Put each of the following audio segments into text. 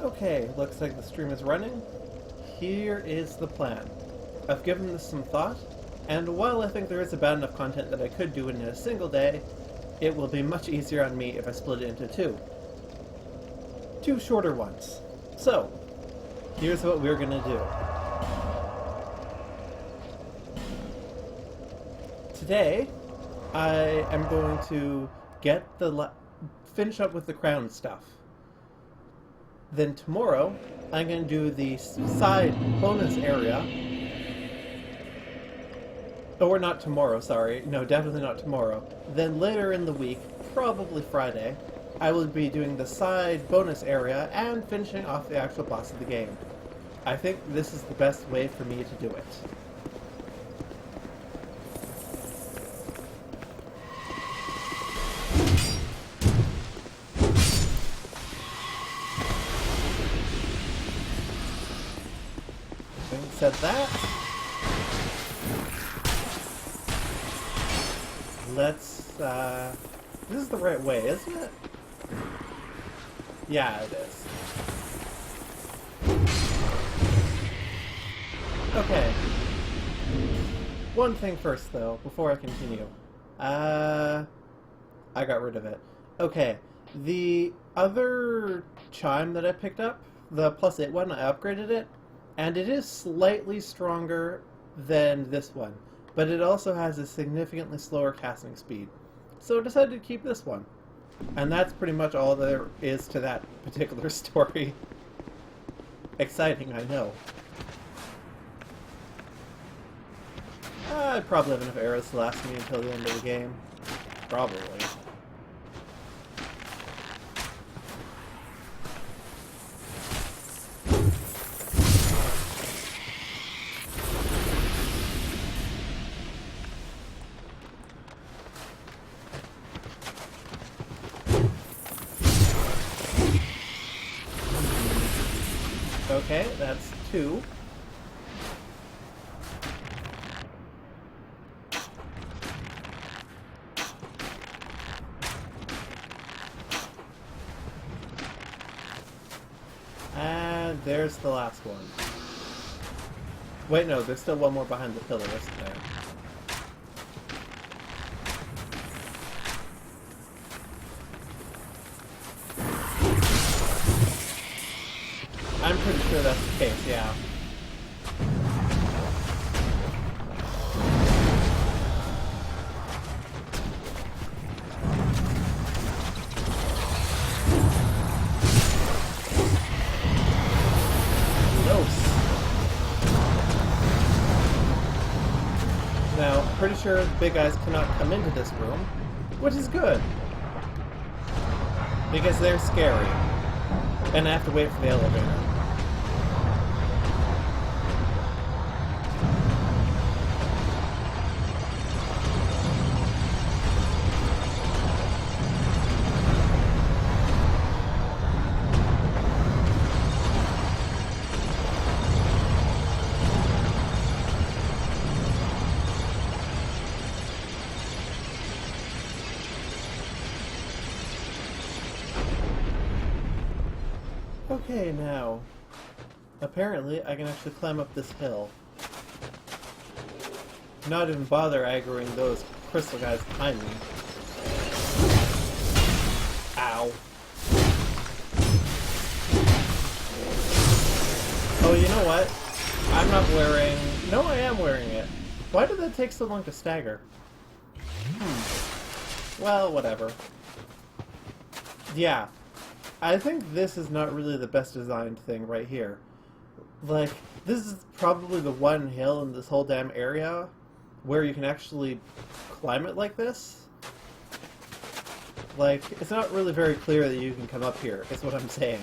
Okay, looks like the stream is running. Here is the plan. I've given this some thought, and while I think there is about enough content that I could do in a single day, it will be much easier on me if I split it into two. Two shorter ones. So, here's what we're gonna do. Today, I am going to finish up with the crown stuff. Then tomorrow, I'm going to do the side bonus area. Or not tomorrow, sorry. No, definitely not tomorrow. Then later in the week, probably Friday, I will be doing the side bonus area and finishing off the actual boss of the game. I think this is the best way for me to do it. Having said that, let's, this is the right way, isn't it? Yeah, it is. Okay. One thing first, though, before I continue. I got rid of it. Okay, the other chime that I picked up, the +8 one, I upgraded it, and it is slightly stronger than this one, but it also has a significantly slower casting speed. So I decided to keep this one. And that's pretty much all there is to that particular story. Exciting, I know. I probably have enough arrows to last me until the end of the game. Probably. Okay, that's 2. And there's the last one. Wait, no, there's still one more behind the pillar, isn't there? I'm pretty sure that's the case, yeah. Gross. Now, pretty sure the big guys cannot come into this room, which is good. Because they're scary. And I have to wait for the elevator. Okay, now, apparently I can actually climb up this hill. Not even bother aggroing those crystal guys behind me. Ow. Oh, you know what? I'm not wearing... No, I am wearing it. Why did that take so long to stagger? Well, whatever. Yeah. I think this is not really the best designed thing right here. Like, this is probably the one hill in this whole damn area where you can actually climb it like this. Like, it's not really very clear that you can come up here, is what I'm saying.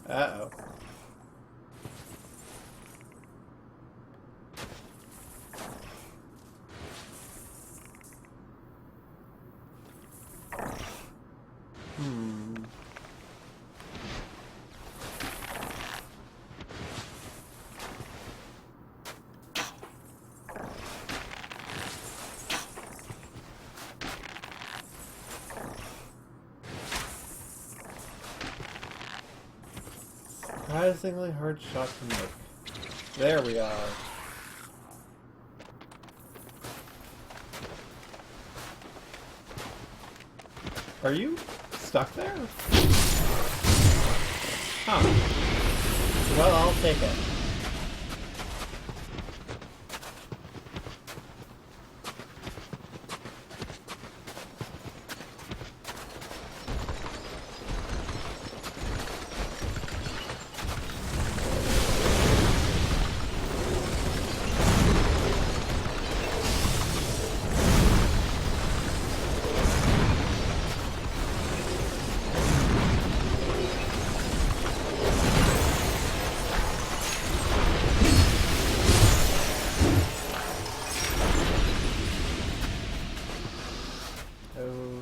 Uh-oh. Surprisingly hard shot to make. There we are. Are you stuck there? Huh. Well, I'll take it.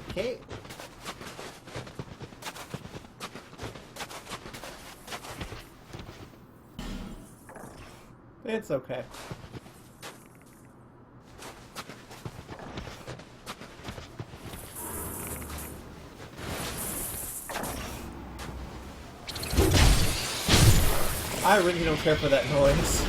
Okay. It's okay. I really don't care for that noise.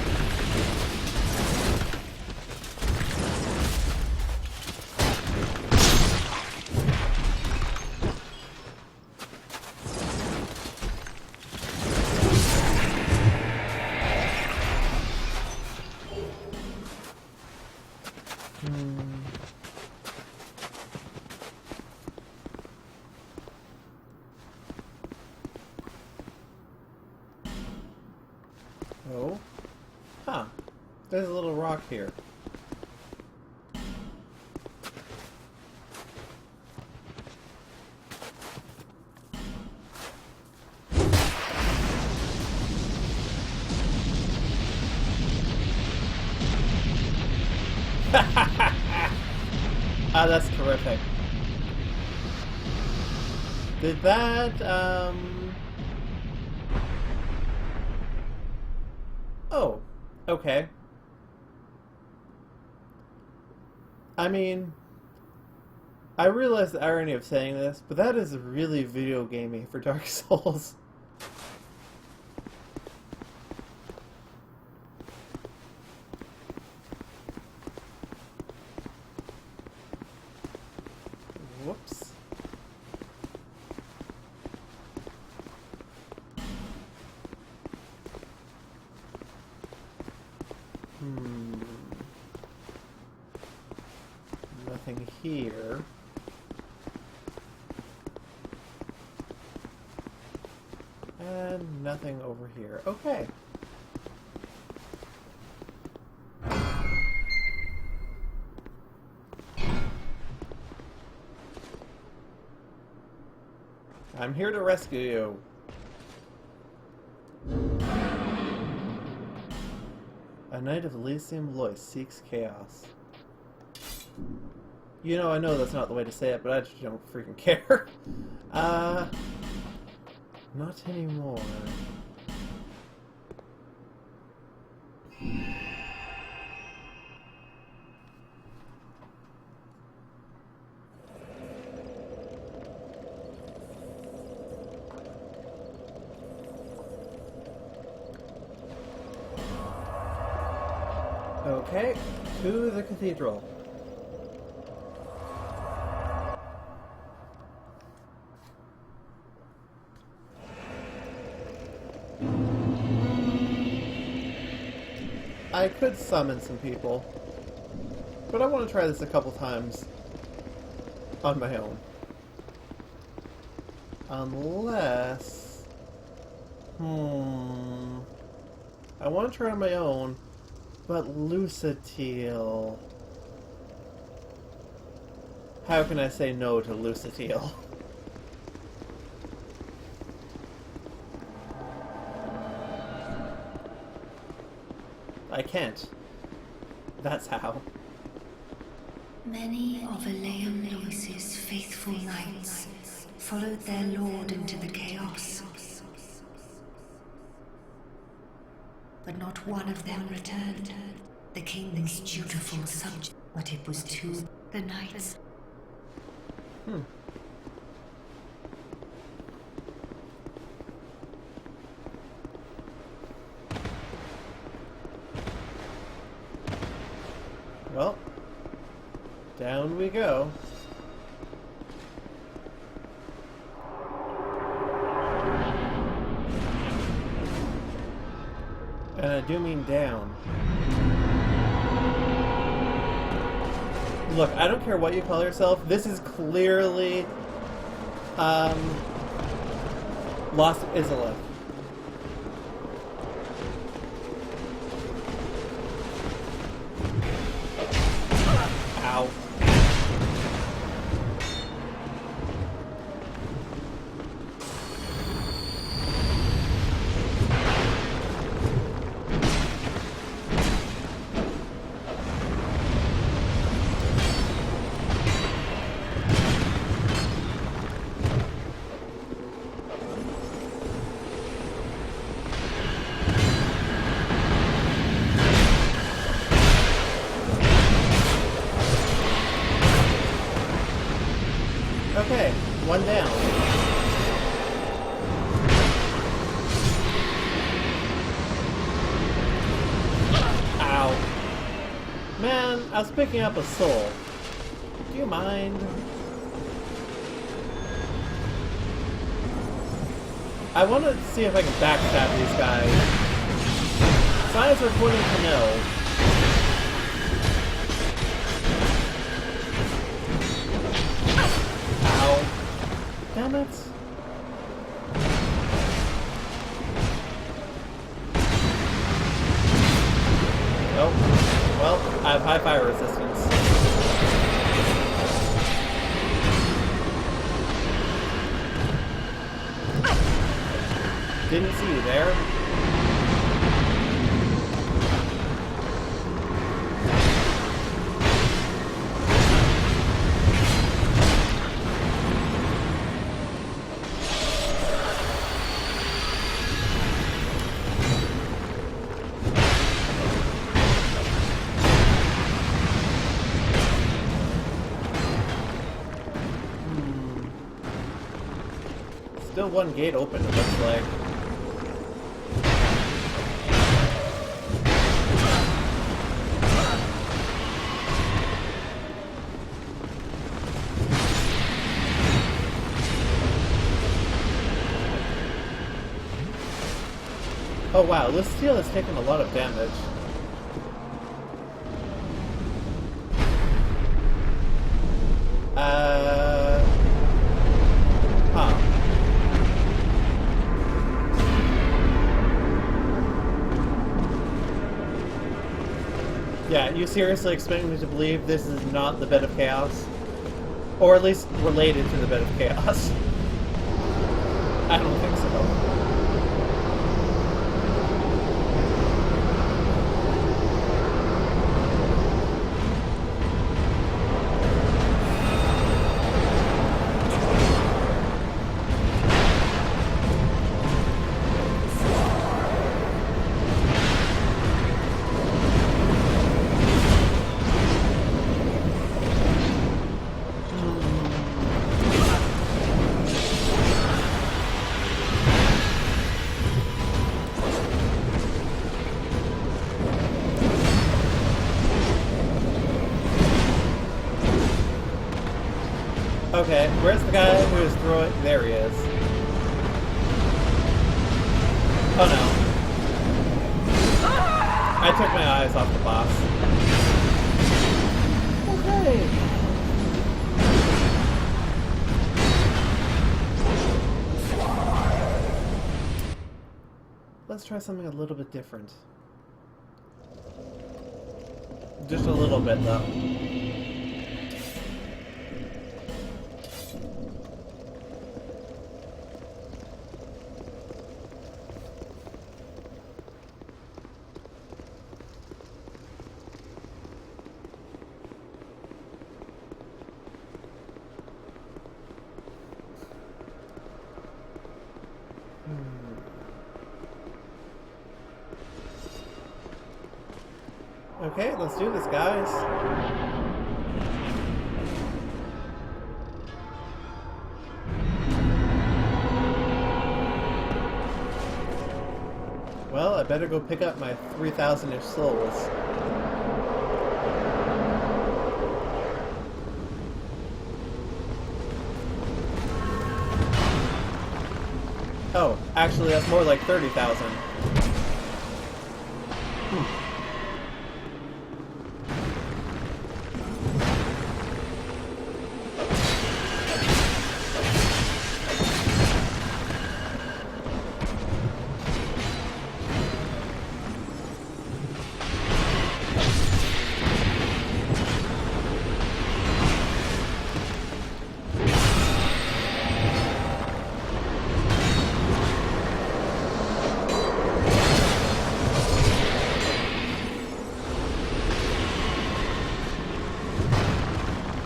Oh. Huh. There's a little rock here. Ah, that's terrific. Did that, Oh, okay. I mean, I realize the irony of saying this, but that is really video gaming for Dark Souls. Whoops. Nothing here. And nothing over here. Okay. I'm here to rescue you. A Knight of Elysium Lois seeks chaos. You know, I know that's not the way to say it, but I just don't freaking care. Not anymore. Okay, to the cathedral. I could summon some people, but I want to try this a couple times on my own. Unless... I want to try on my own, but Lucatiel... How can I say no to Lucatiel? I can't. That's how. Many of Elaine Lewis's faithful knights followed their lord into the chaos. But not one of them returned. The king's dutiful subject. But it was too... The knights... Down we go. And I do mean down. Look, I don't care what you call yourself. This is clearly, Lost Izalith. Ow. Okay, one down. Ow. Man, I was picking up a soul. Do you mind? I want to see if I can backstab these guys. Signs are pointing to no. Damn it. Oh, well, I have high fire resistance. Didn't see you there. Still one gate open, it looks like. Oh wow, this steel has taken a lot of damage. Huh. Yeah, you seriously expect me to believe this is not the Bed of Chaos? Or at least related to the Bed of Chaos? I don't think so. Okay, where's the guy who is throwing... There he is. Oh no. I took my eyes off the boss. Okay. Let's try something a little bit different. Just a little bit, though. Okay, let's do this, guys. Well, I better go pick up my 3,000-ish souls. Actually, that's more like 30,000.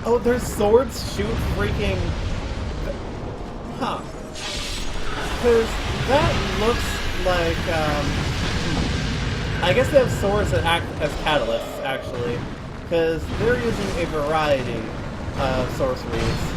Oh, their swords shoot freaking... Huh. Because that looks like, I guess they have swords that act as catalysts, actually. Because they're using a variety of sorceries.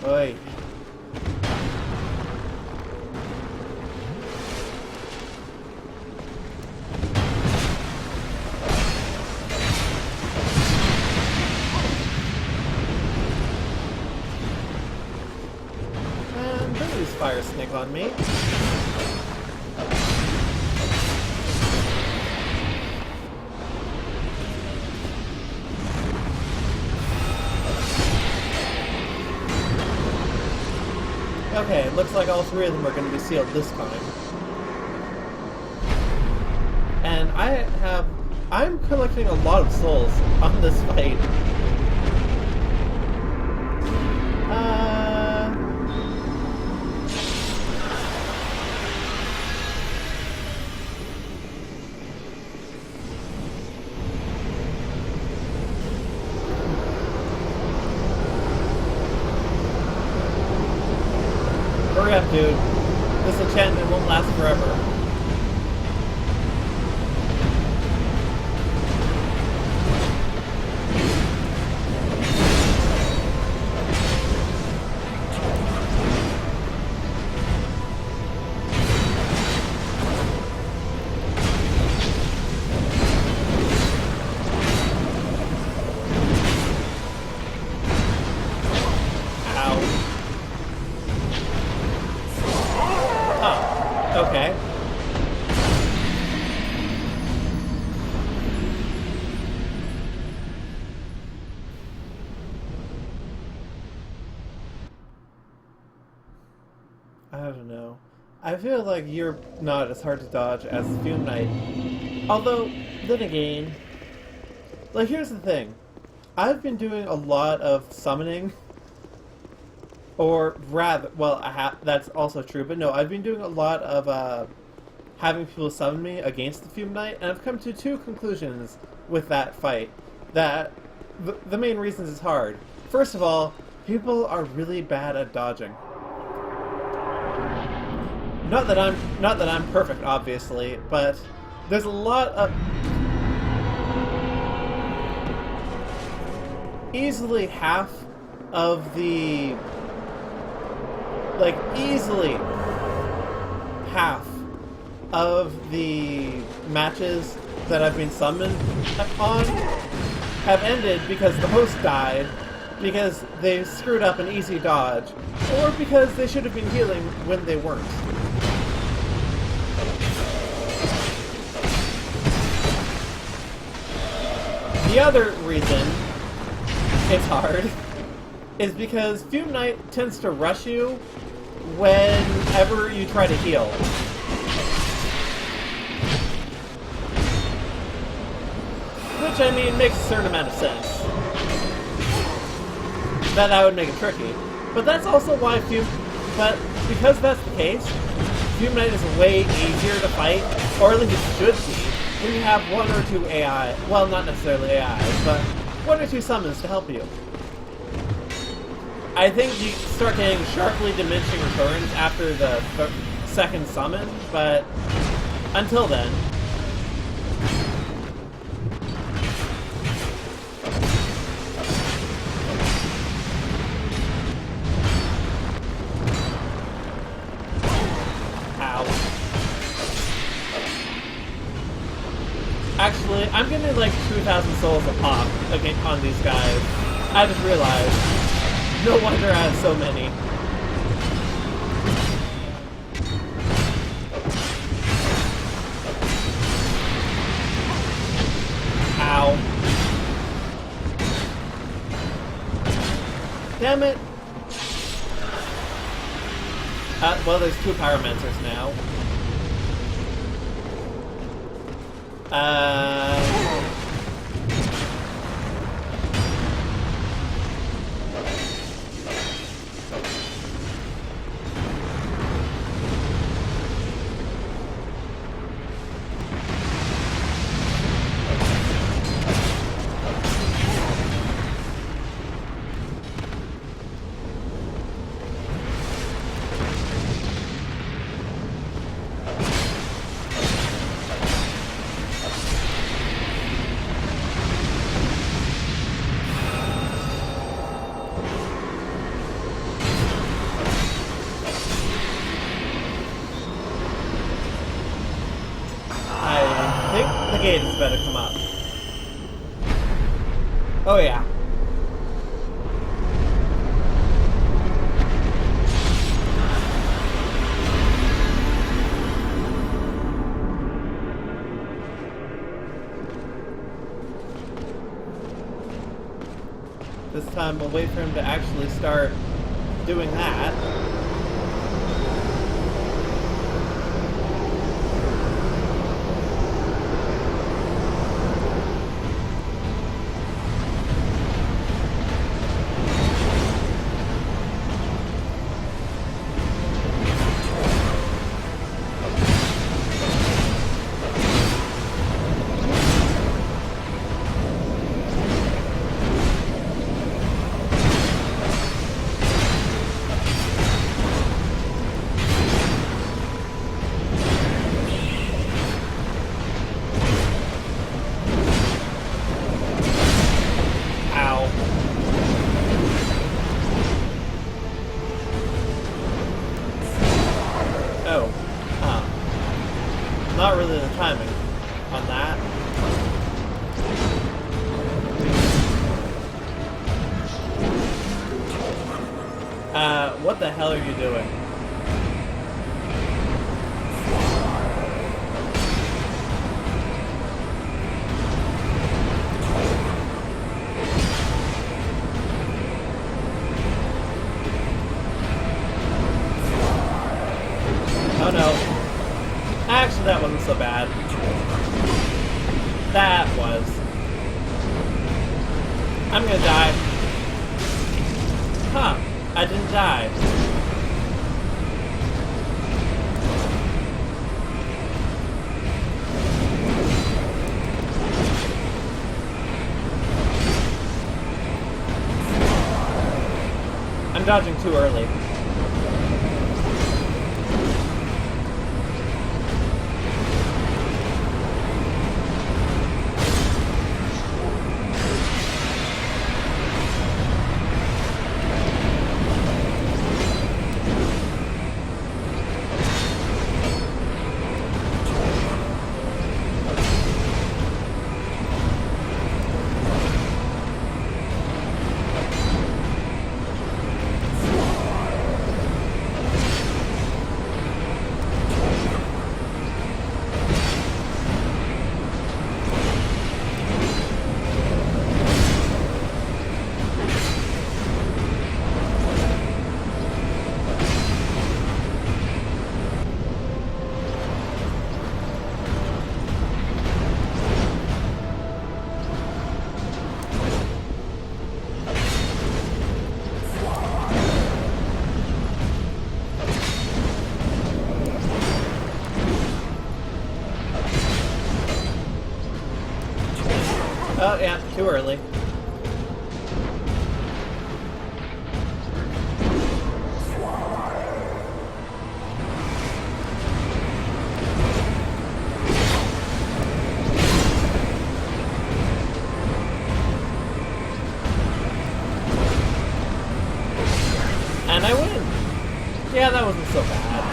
Oi. And don't use Fire Snake on me. Okay, looks like all three of them are going to be sealed this time. And I'm collecting a lot of souls on this fight. Hurry up, dude. This enchantment won't last forever. Okay. I don't know. I feel like you're not as hard to dodge as Doom Knight. Although, then again, like, here's the thing. I've been doing a lot of summoning. Or rather, well, that's also true, but no, I've been doing a lot of having people summon me against the Fume Knight, and I've come to two conclusions with that fight. That the main reasons it's hard. First of all, people are really bad at dodging. Not that I'm perfect, obviously, but there's a lot of easily half of the easily half of the matches that I've been summoned on have ended because the host died, because they screwed up an easy dodge, or because they should have been healing when they weren't. The other reason it's hard is because Fume Knight tends to rush you whenever you try to heal. Which, I mean, makes a certain amount of sense. That would make it tricky. But that's also why but because that's the case, Fume Knight is way easier to fight, or at least it should be, when you have one or two AI, well, not necessarily AI, but one or two summons to help you. I think you start getting sharply diminishing returns after the second summon, but until then. Actually, I'm getting like 2,000 souls a pop on these guys. I just realized. No wonder I have so many. Ow. Damn it. Well, there's two Pyromancers now. The gate is better come up. Oh yeah. This time we'll wait for him to actually start doing that. Not really the timing on that. What the hell are you doing? Oh no. Actually, that wasn't so bad. That was. I'm gonna die. Huh. I didn't die. I'm dodging too early. Too early. And I win! Yeah, that wasn't so bad.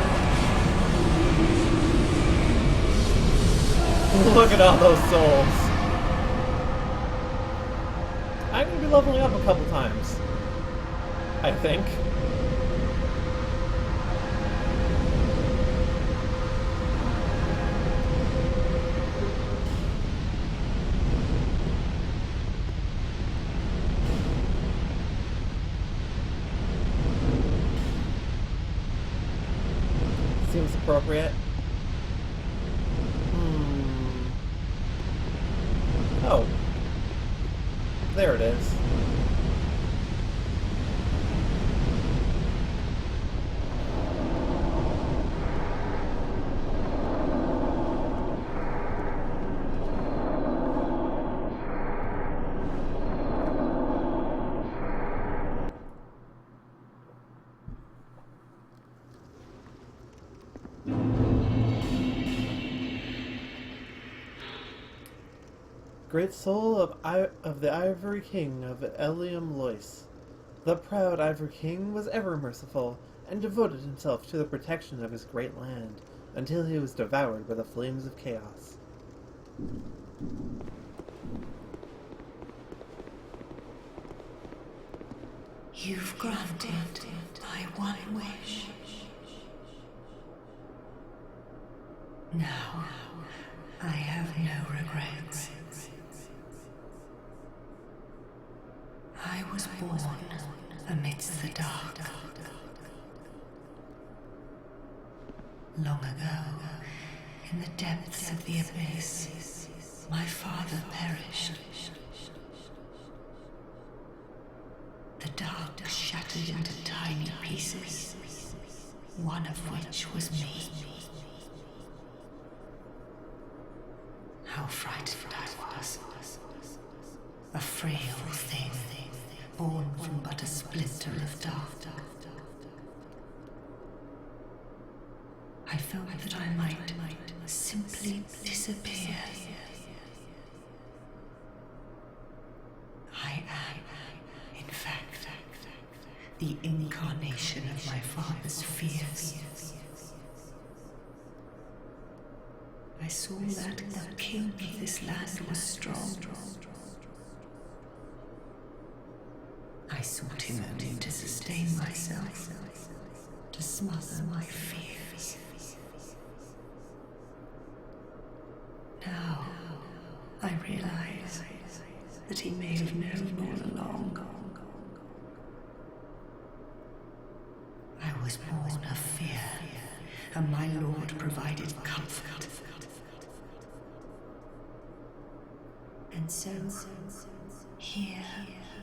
Look at all those souls. I'm going to be leveling up a couple times. I think. Seems appropriate. Oh. There it is. Great soul of the Ivory King of Eliam Lois. The proud Ivory King was ever merciful, and devoted himself to the protection of his great land, until he was devoured by the flames of chaos. You've granted my one wish. Now, I have no regrets. I was born amidst the dark. Long ago, in the depths of the abyss, my father perished. The dark shattered into tiny pieces, one of which was me. How frightened I was. A frail thing, born from but a splinter of dark. I felt that I might simply disappear. I am, in fact, the incarnation of my father's fears. I saw that the king of this land was strong. I sought him only to sustain myself, to smother my fears. Now, I realize that he may have known all along. I was born of fear, and my Lord provided comfort. And so, here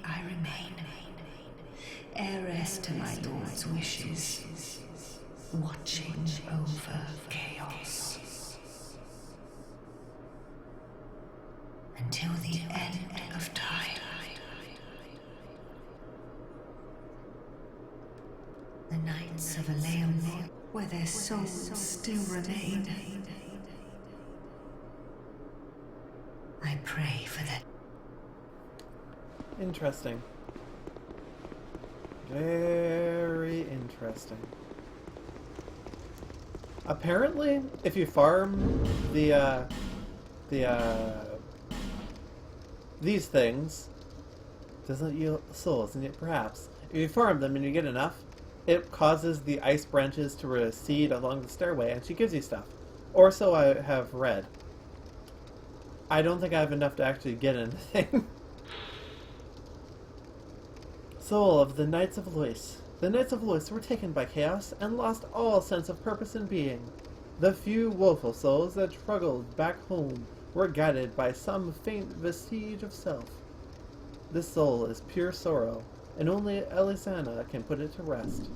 I remain, heiress to my Lord's wishes, watching over chaos. Until the end of time. The Knights of Eliam, where their souls still remain. I pray for them. Interesting. Very interesting. Apparently, if you farm these things, doesn't yield souls, and yet perhaps if you farm them and you get enough, it causes the ice branches to recede along the stairway, and she gives you stuff. Or so I have read. I don't think I have enough to actually get anything. Soul of the Knights of Lois. The Knights of Lois were taken by chaos and lost all sense of purpose and being. The few woeful souls that struggled back home were guided by some faint vestige of self. This soul is pure sorrow, and only Elisana can put it to rest.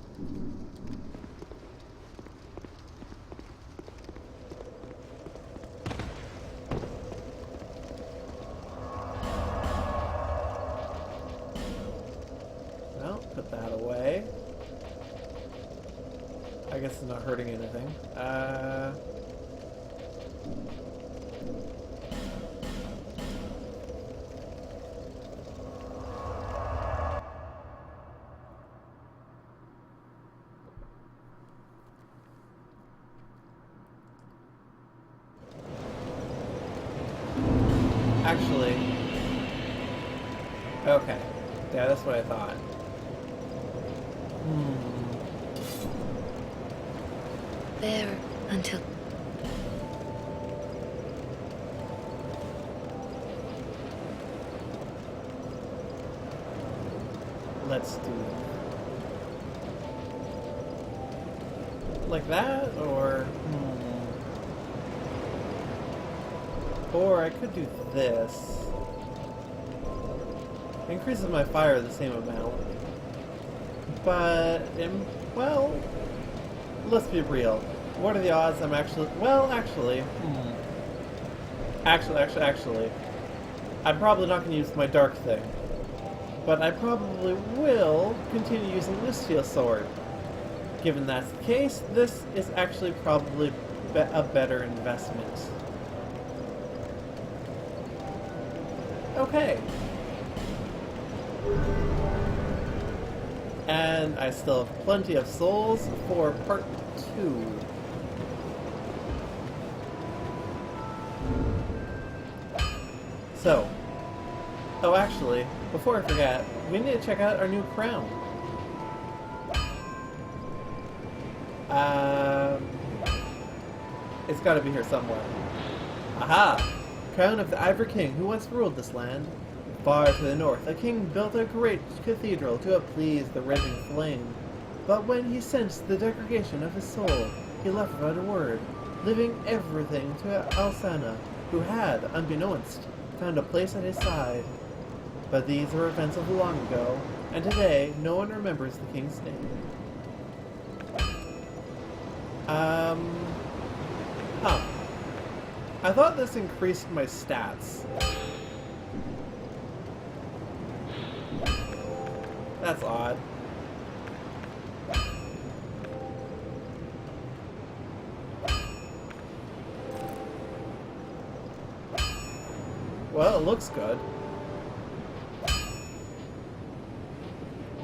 that away. I guess it's not hurting anything. Actually, okay. Yeah, that's what I thought. There until... Let's do like that, or or I could do this. Increases my fire the same amount, but well, let's be real. What are the odds I'm actually? Well, actually, I'm probably not going to use my dark thing. But I probably will continue using this steel sword. Given that's the case, this is actually probably a better investment. Okay. And I still have plenty of souls for part 2. So, oh actually, before I forget, we need to check out our new crown. It's gotta be here somewhere. Aha! Crown of the Ivory King who once ruled this land. Far to the north, a king built a great cathedral to appease the raging flame. But when he sensed the degradation of his soul, he left without a word, leaving everything to Alsana, who had, unbeknownst, found a place at his side. But these are events of long ago, and today no one remembers the king's name. Huh. I thought this increased my stats. That's odd. Well, it looks good.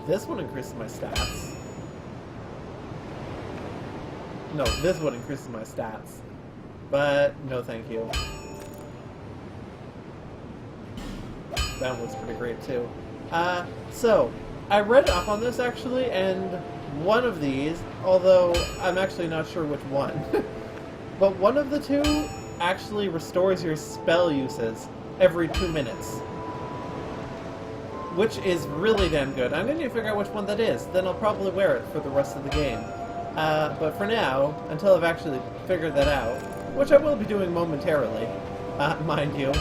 This one increases my stats. No, this one increases my stats. But, no thank you. That one looks pretty great too. So, I read up on this actually, and one of these, although I'm actually not sure which one, but one of the two actually restores your spell uses every 2 minutes. Which is really damn good. I'm going to figure out which one that is, then I'll probably wear it for the rest of the game. But for now, until I've actually figured that out, which I will be doing momentarily, mind you,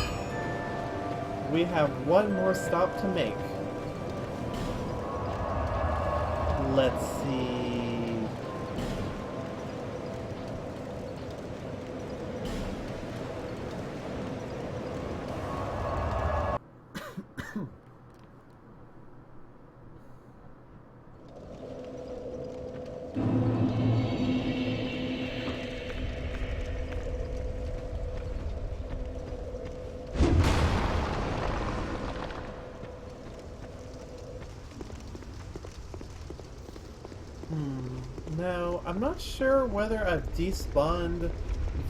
we have one more stop to make. Let's see. Now, I'm not sure whether I've despawned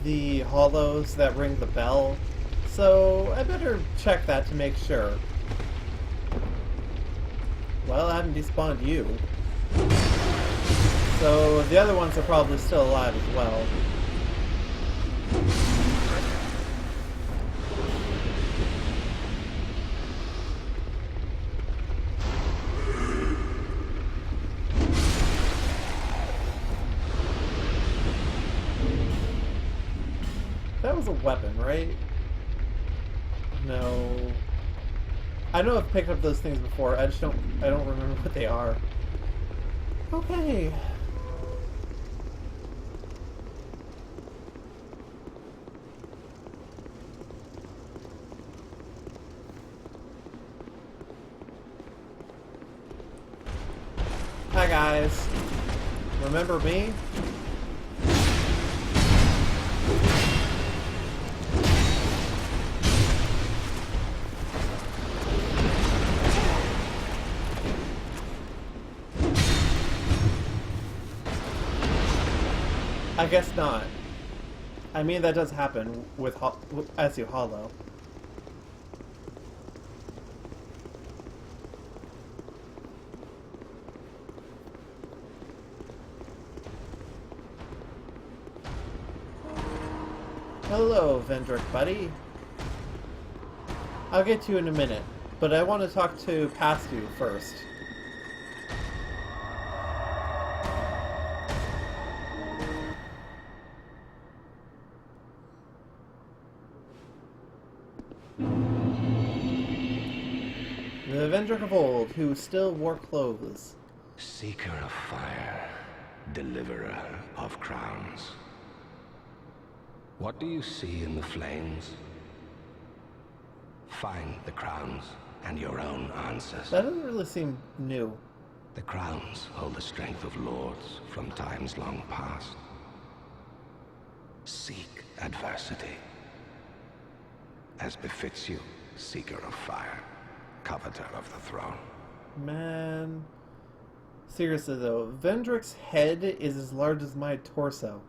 the hollows that ring the bell, so I better check that to make sure. Well, I haven't despawned you. So the other ones are probably still alive as well. That was a weapon, right? No. I know I've picked up those things before, I don't remember what they are. Okay. Hi guys. Remember me? I guess not. I mean, that does happen with as you hollow. Hello, Vendrick buddy. I'll get to you in a minute, but I want to talk to Pastu first. The Vendrick of old, who still wore clothes. Seeker of fire, deliverer of crowns. What do you see in the flames? Find the crowns and your own answers. That doesn't really seem new. The crowns hold the strength of lords from times long past. Seek adversity, as befits you, seeker of fire, coveter of the throne. Man. Seriously though, Vendrick's head is as large as my torso.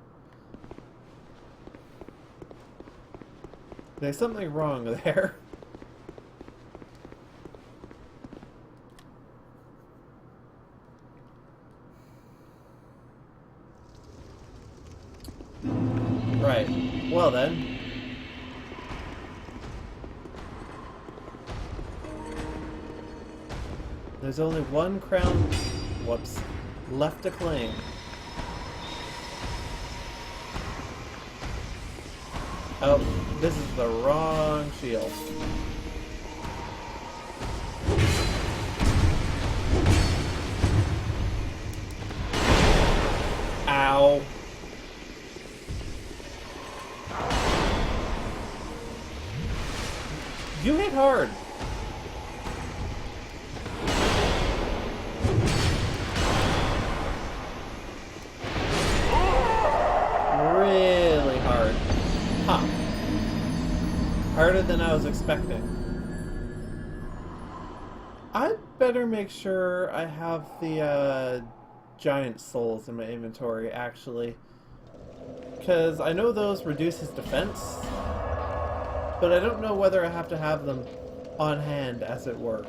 There's something wrong there. Right. Well then. There's only one crown, whoops, left to claim. Oh, this is the wrong shield. Ow. You hit hard. Really hard. Huh. Harder than I was expecting. I'd better make sure I have the giant souls in my inventory, actually. Because I know those reduce his defense, but I don't know whether I have to have them on hand, as it were.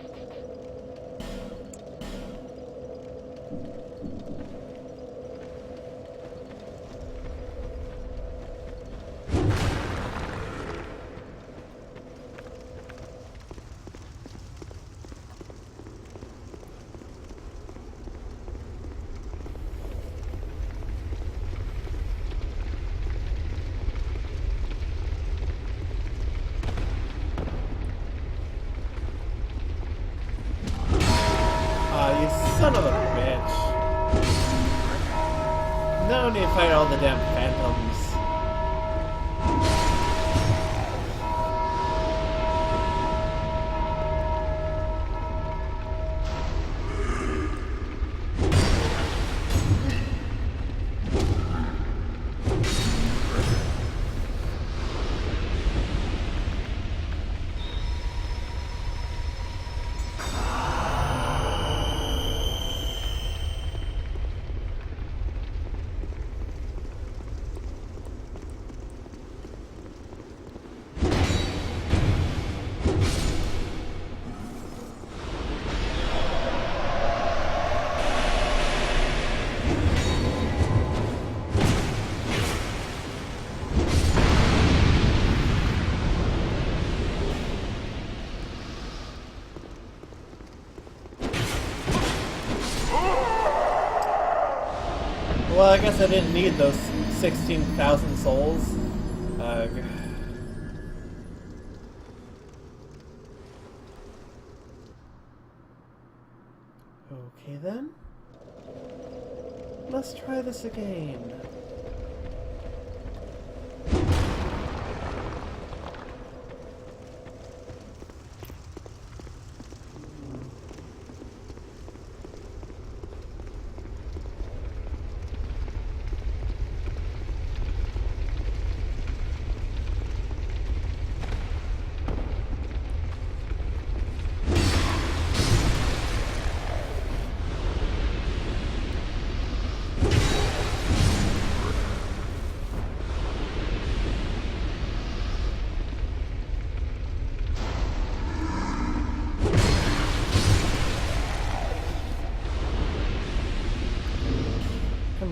You son of a bitch. No need to fight all the damn phantoms. Well, I guess I didn't need those 16,000 souls. Okay then. Let's try this again.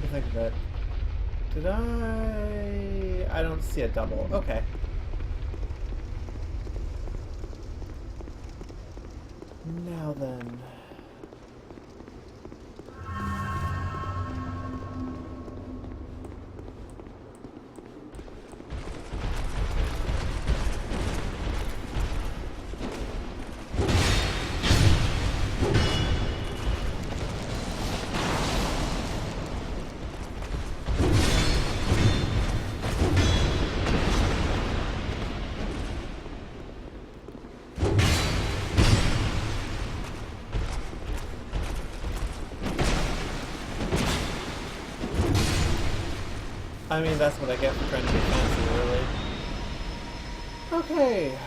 to think of it. Did I don't see a double. Okay. Now then. I mean, that's what I get for trying to be fancy, really. Okay.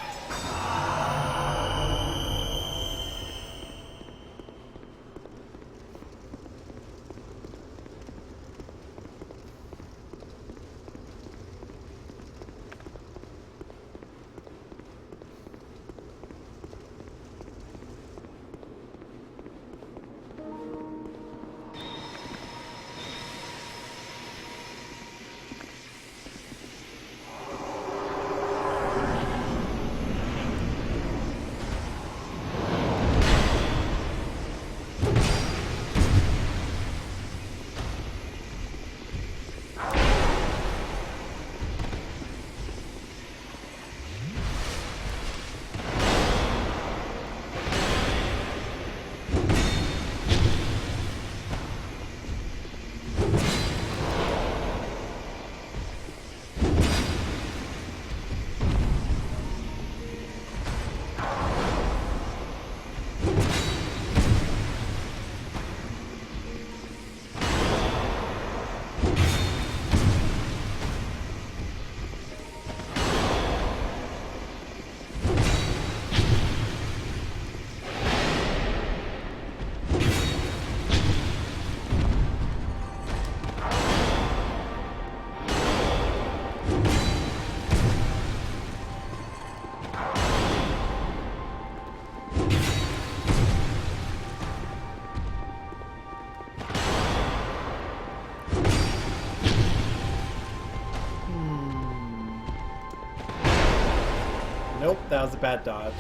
Nope, that was a bad dodge.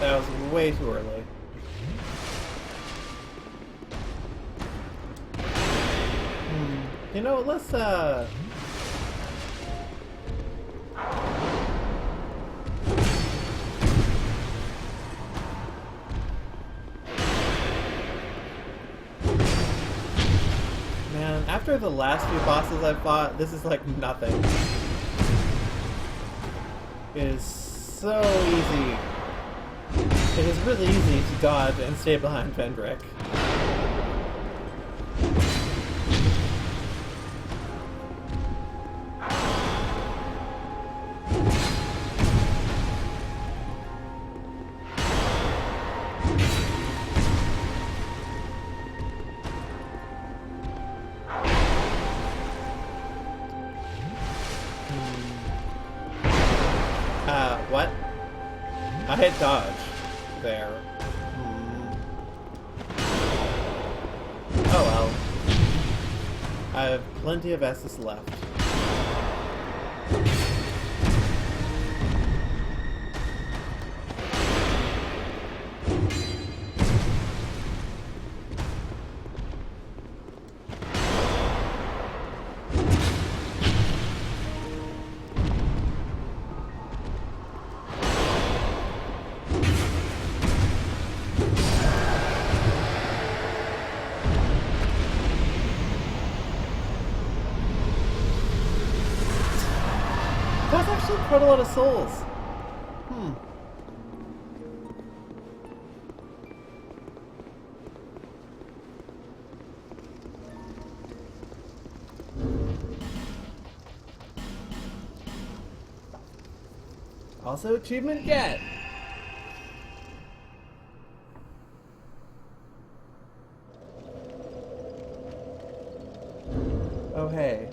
That was way too early. You know, let's Man, after the last few bosses I've fought, this is like nothing. It is so easy. It is really easy to dodge and stay behind Vendrick. What? I hit dodge there. Oh well. I have plenty of S's left. That's actually quite a lot of souls. Also, achievement get! Oh, hey.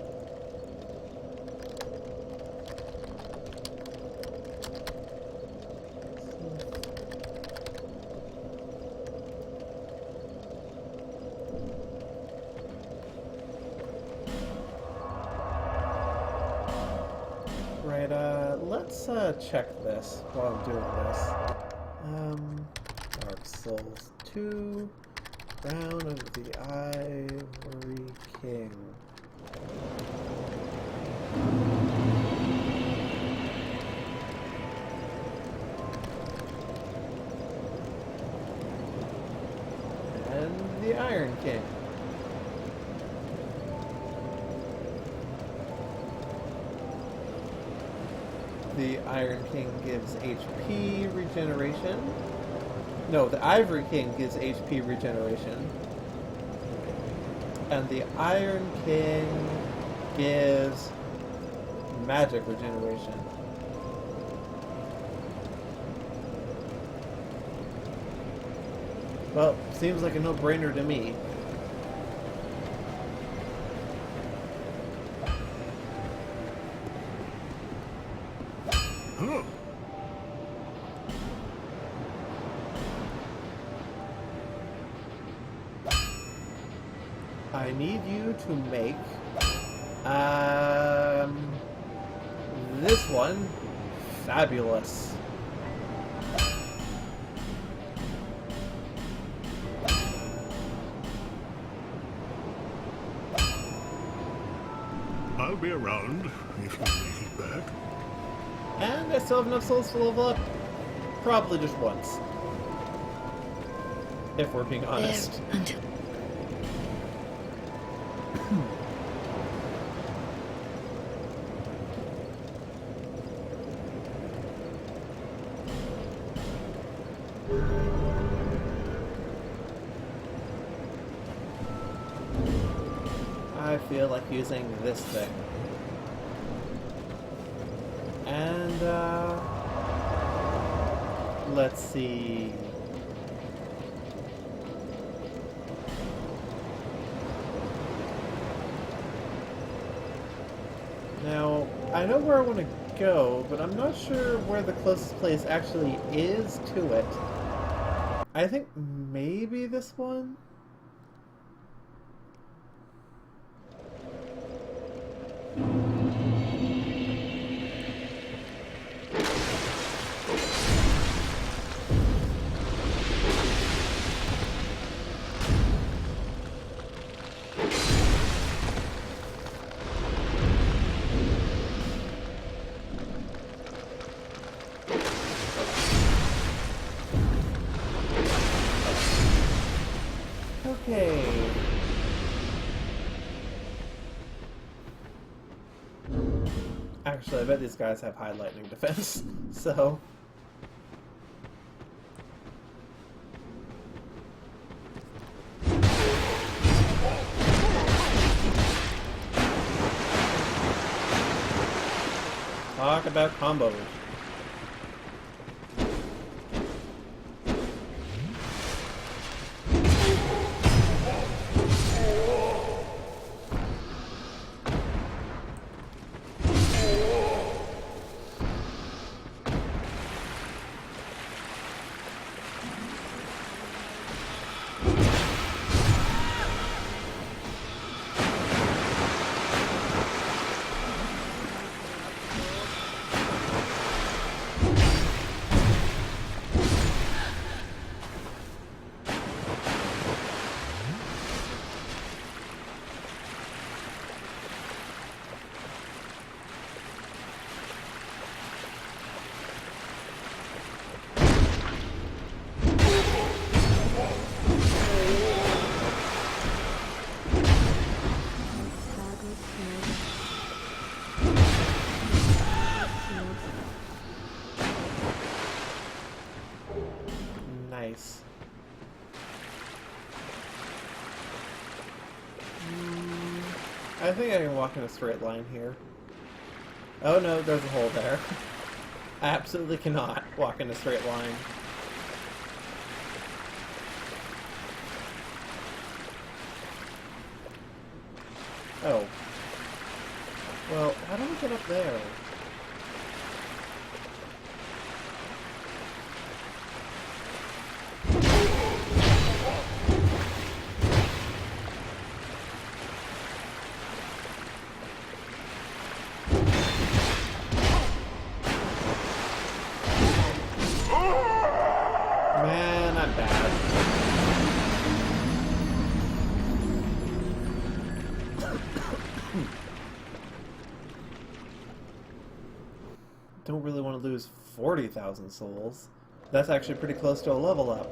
Right, let's check this while I'm doing this. Dark Souls 2, Crown of the Ivory King. And the Iron King. The Iron King gives HP regeneration. No, the Ivory King gives HP regeneration. And the Iron King gives magic regeneration. Well, seems like a no-brainer to me. I need you to make this one fabulous. I'll be around if you make it back. And I still have enough souls to level up. Probably just once. If we're being honest. Live until I feel like using this thing. And, let's see. Now, I know where I want to go, but I'm not sure where the closest place actually is to it. I think maybe this one? Okay. Actually, I bet these guys have high lightning defense, so... Talk about combos. Nice. I think I can walk in a straight line here. Oh no, there's a hole there. I absolutely cannot walk in a straight line. Oh. Well, how do we get up there? Man, I'm bad. Don't really want to lose 40,000 souls. That's actually pretty close to a level up.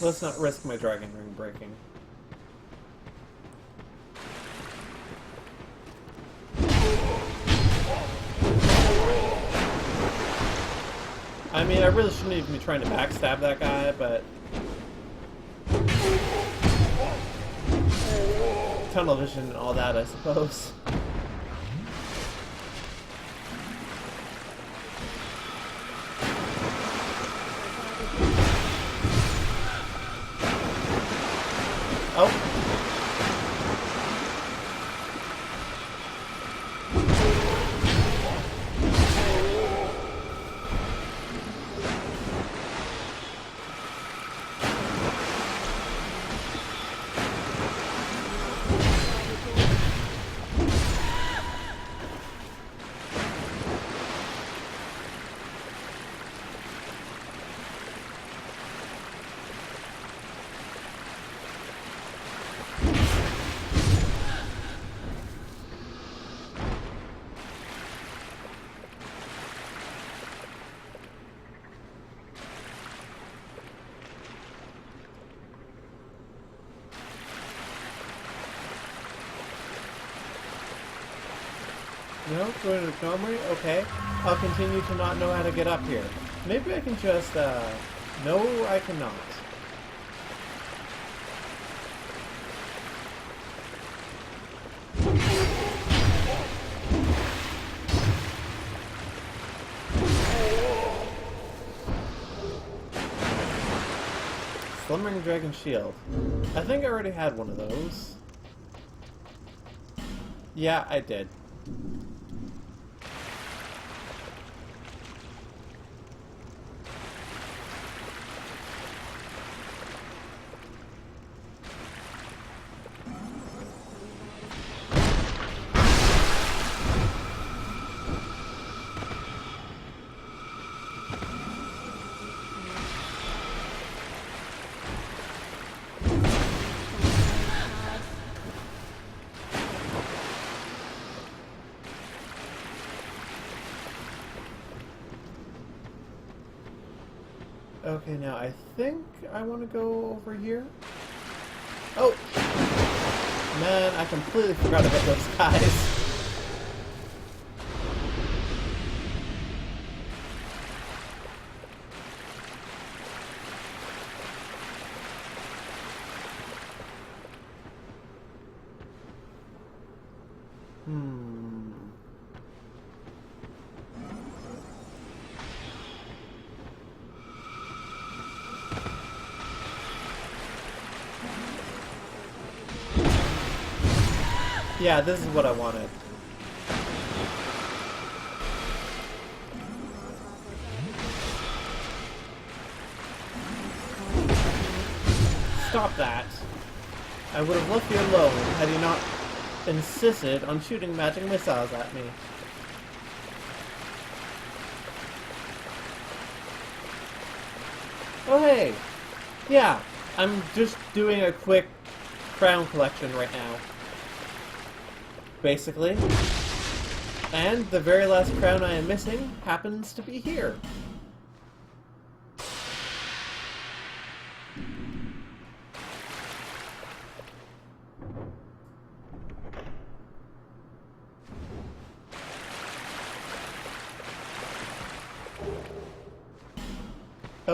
Let's not risk my dragon ring breaking. I mean, I really shouldn't even be trying to backstab that guy, but... tunnel vision and all that, I suppose. Oh. No, going to the Comrie? Okay. I'll continue to not know how to get up here. Maybe I can just, no, I cannot. Slumbering Dragon Shield. I think I already had one of those. Yeah, I did. Okay, now I think I want to go over here. Oh! Man, I completely forgot about those guys. Yeah, this is what I wanted. Stop that. I would have left you alone had you not insisted on shooting magic missiles at me. Oh hey! Yeah, I'm just doing a quick crown collection right now. Basically. And the very last crown I am missing happens to be here.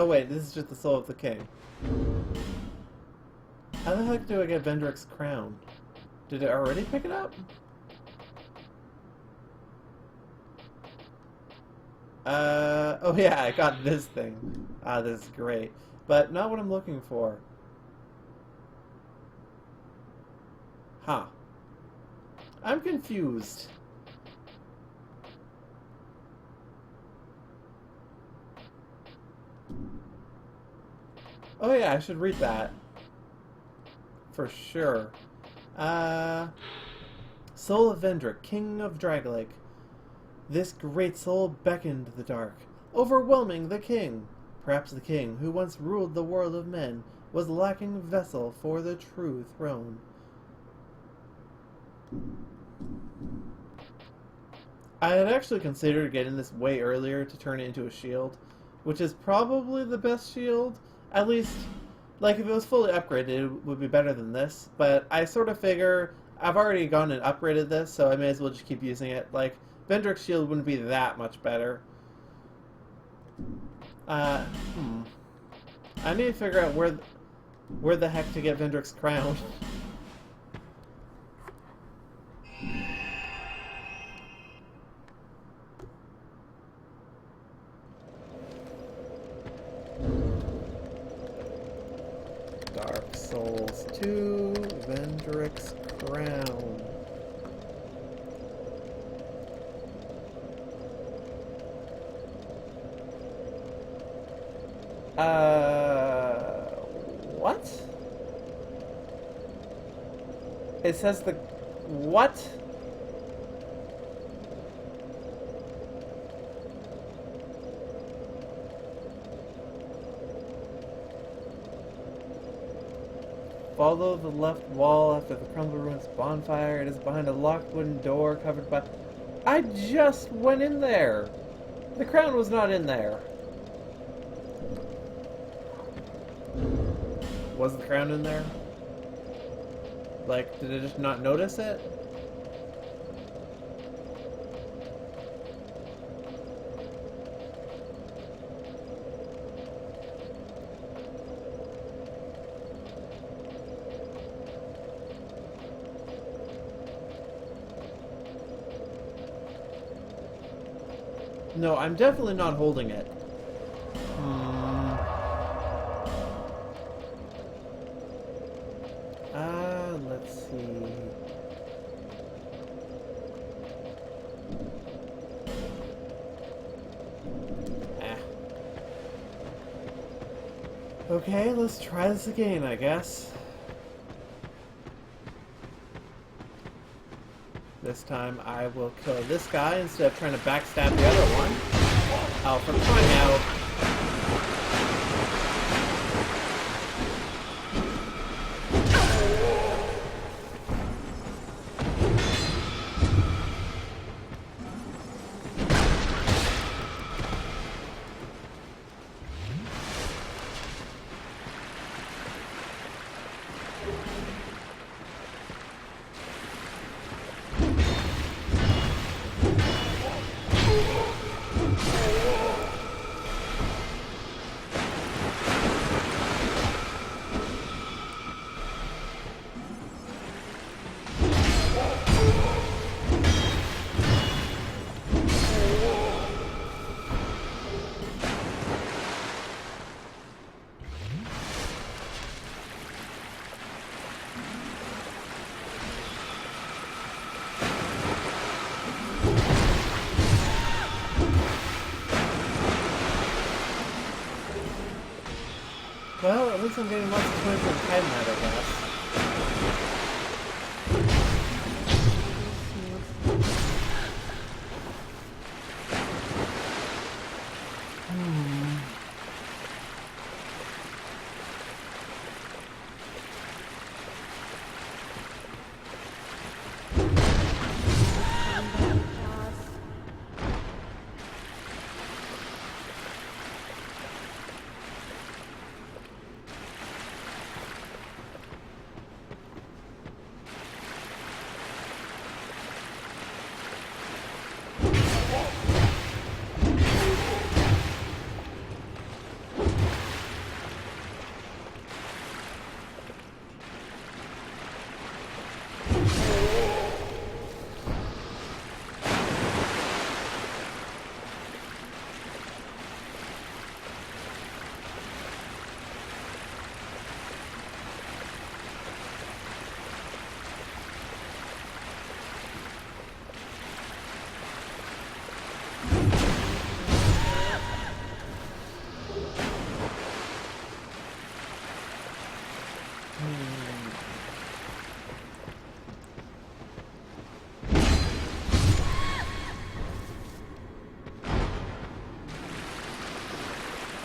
Oh wait, this is just the soul of the king. How the heck do I get Vendrick's crown? Did it already pick it up? Oh yeah, I got this thing. Ah, this is great. But not what I'm looking for. Huh. I'm confused. Oh yeah, I should read that. For sure. Soul of Vendrick, King of Draglake. This great soul beckoned the dark, overwhelming the king. Perhaps the king, who once ruled the world of men, was lacking vessel for the true throne. I had actually considered getting this way earlier to turn it into a shield, which is probably the best shield. At least, like, if it was fully upgraded, it would be better than this. But I sort of figure I've already gone and upgraded this, so I may as well just keep using it. Like, Vendrick's shield wouldn't be that much better. I need to figure out where the heck to get Vendrick's crown. Dark Souls 2, Vendrick's crown. What? It says the... What? Follow the left wall after the crumbling ruins bonfire. It is behind a locked wooden door covered by... I just went in there! The crown was not in there. Was the crown in there? Like, did I just not notice it? No, I'm definitely not holding it. Let's see. Okay, let's try this again, I guess. This time I will kill this guy instead of trying to backstab the other one. Oh, for crying out. Well, at least I'm getting lots of points for time that, I guess.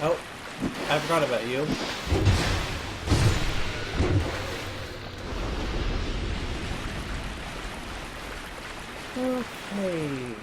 Oh, I forgot about you. Okay.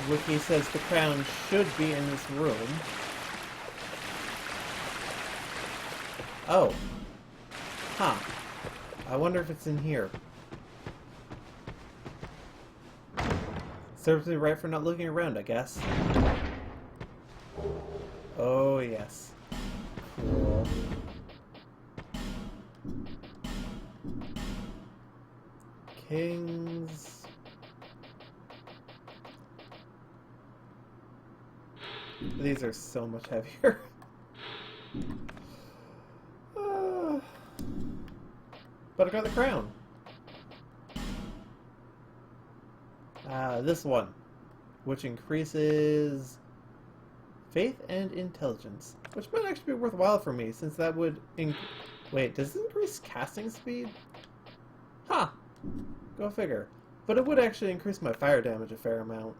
Wiki says the crown should be in this room. Oh. Huh. I wonder if it's in here. Serves me right for not looking around, I guess. Oh, yes. Cool. Kings... These are so much heavier. But I got the crown. This one, which increases faith and intelligence, which might actually be worthwhile for me, since that would wait, does it increase casting speed? Huh. Go figure. But it would actually increase my fire damage a fair amount.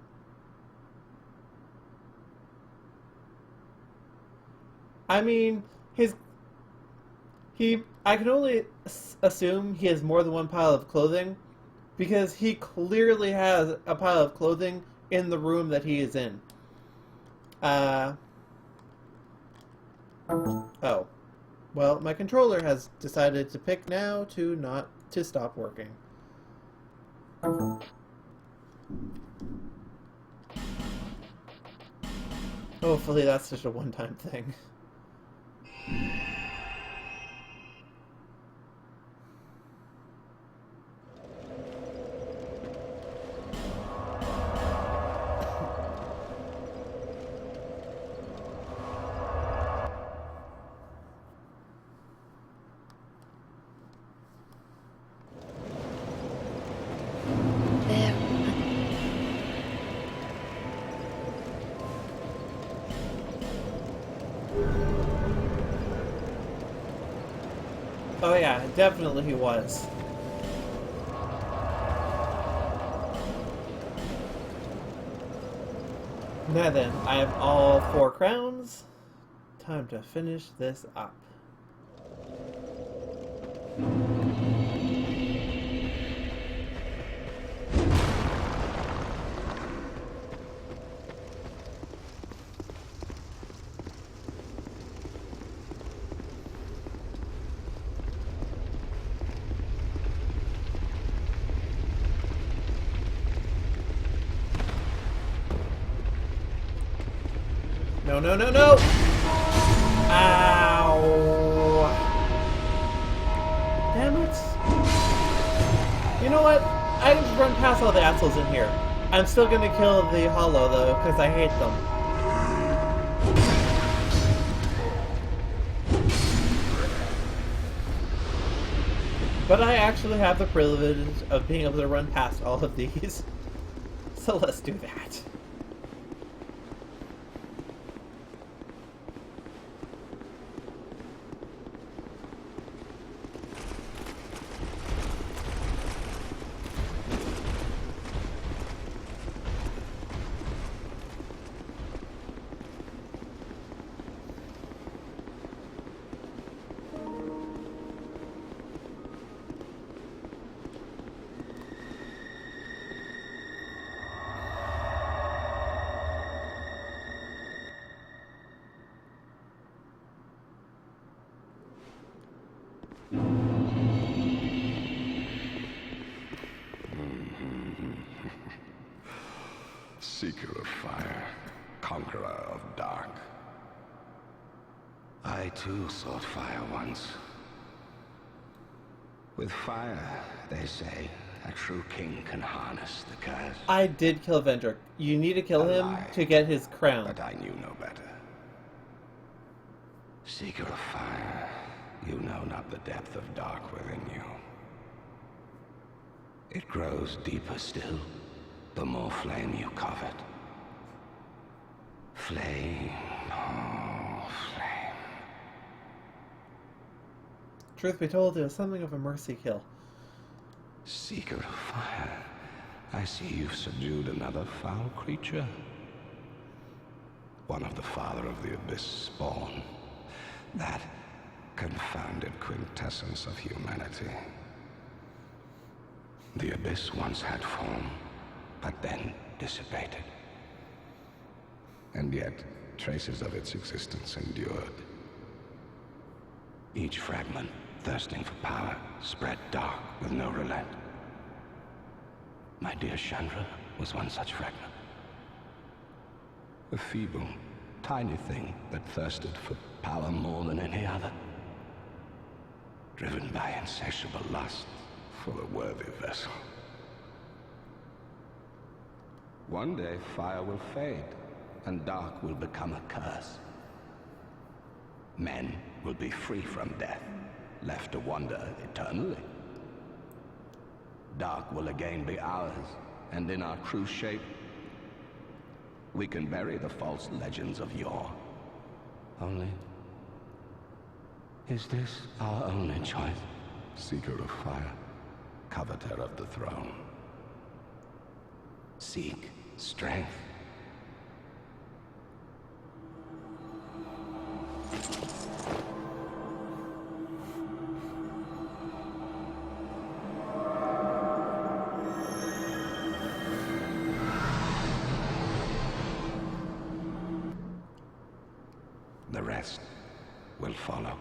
I mean, I can only assume he has more than one pile of clothing, because he clearly has a pile of clothing in the room that he is in. Oh. Well, my controller has decided to pick now to stop working. Hopefully that's just a one-time thing. Oh yeah, definitely he was. Now then, I have all 4 crowns. Time to finish this up. No, no, no, no! Ow! Damn it! You know what? I can just run past all the assholes in here. I'm still gonna kill the Hollow, though, because I hate them. But I actually have the privilege of being able to run past all of these. So let's do that. Seeker of fire, calling. conqueror of dark. I too sought fire once. With fire, they say, a true king can harness the curse. I did kill Vendrick. You need to kill A him lie. to get his crown. But I knew no better. Seeker of fire, you know not the depth of dark within you. It grows deeper still, the more flame you covet. Flame, oh, flame. Truth be told, it was something of a mercy kill. Seeker of fire, I see you've subdued another foul creature. One of the father of the Abyss spawn. That confounded quintessence of humanity. The Abyss once had form, but then dissipated. And yet, traces of its existence endured. Each fragment, thirsting for power, spread dark with no relent. My dear Chandra was one such fragment. A feeble, tiny thing that thirsted for power more than any other. Driven by insatiable lust for a worthy vessel. One day fire will fade, and dark will become a curse. Men will be free from death, left to wander eternally. Dark will again be ours, and in our true shape, we can bury the false legends of yore. Only, is this our only choice? Seeker of fire, coveter of the throne. Seek strength. The rest will follow.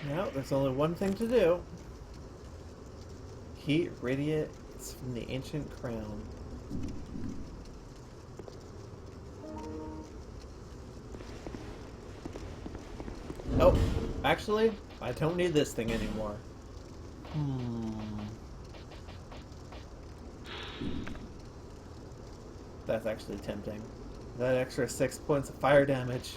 Now, there's only one thing to do. Heat radiates from the ancient crown. Oh, actually, I don't need this thing anymore. That's actually tempting. That extra 6 points of fire damage.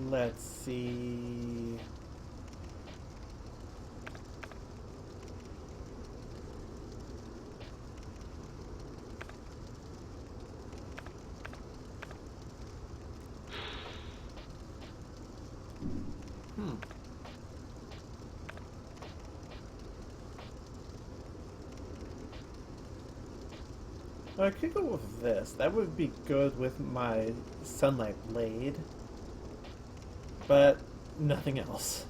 Let's see. I could go with this. That would be good with my Sunlight Blade. But nothing else.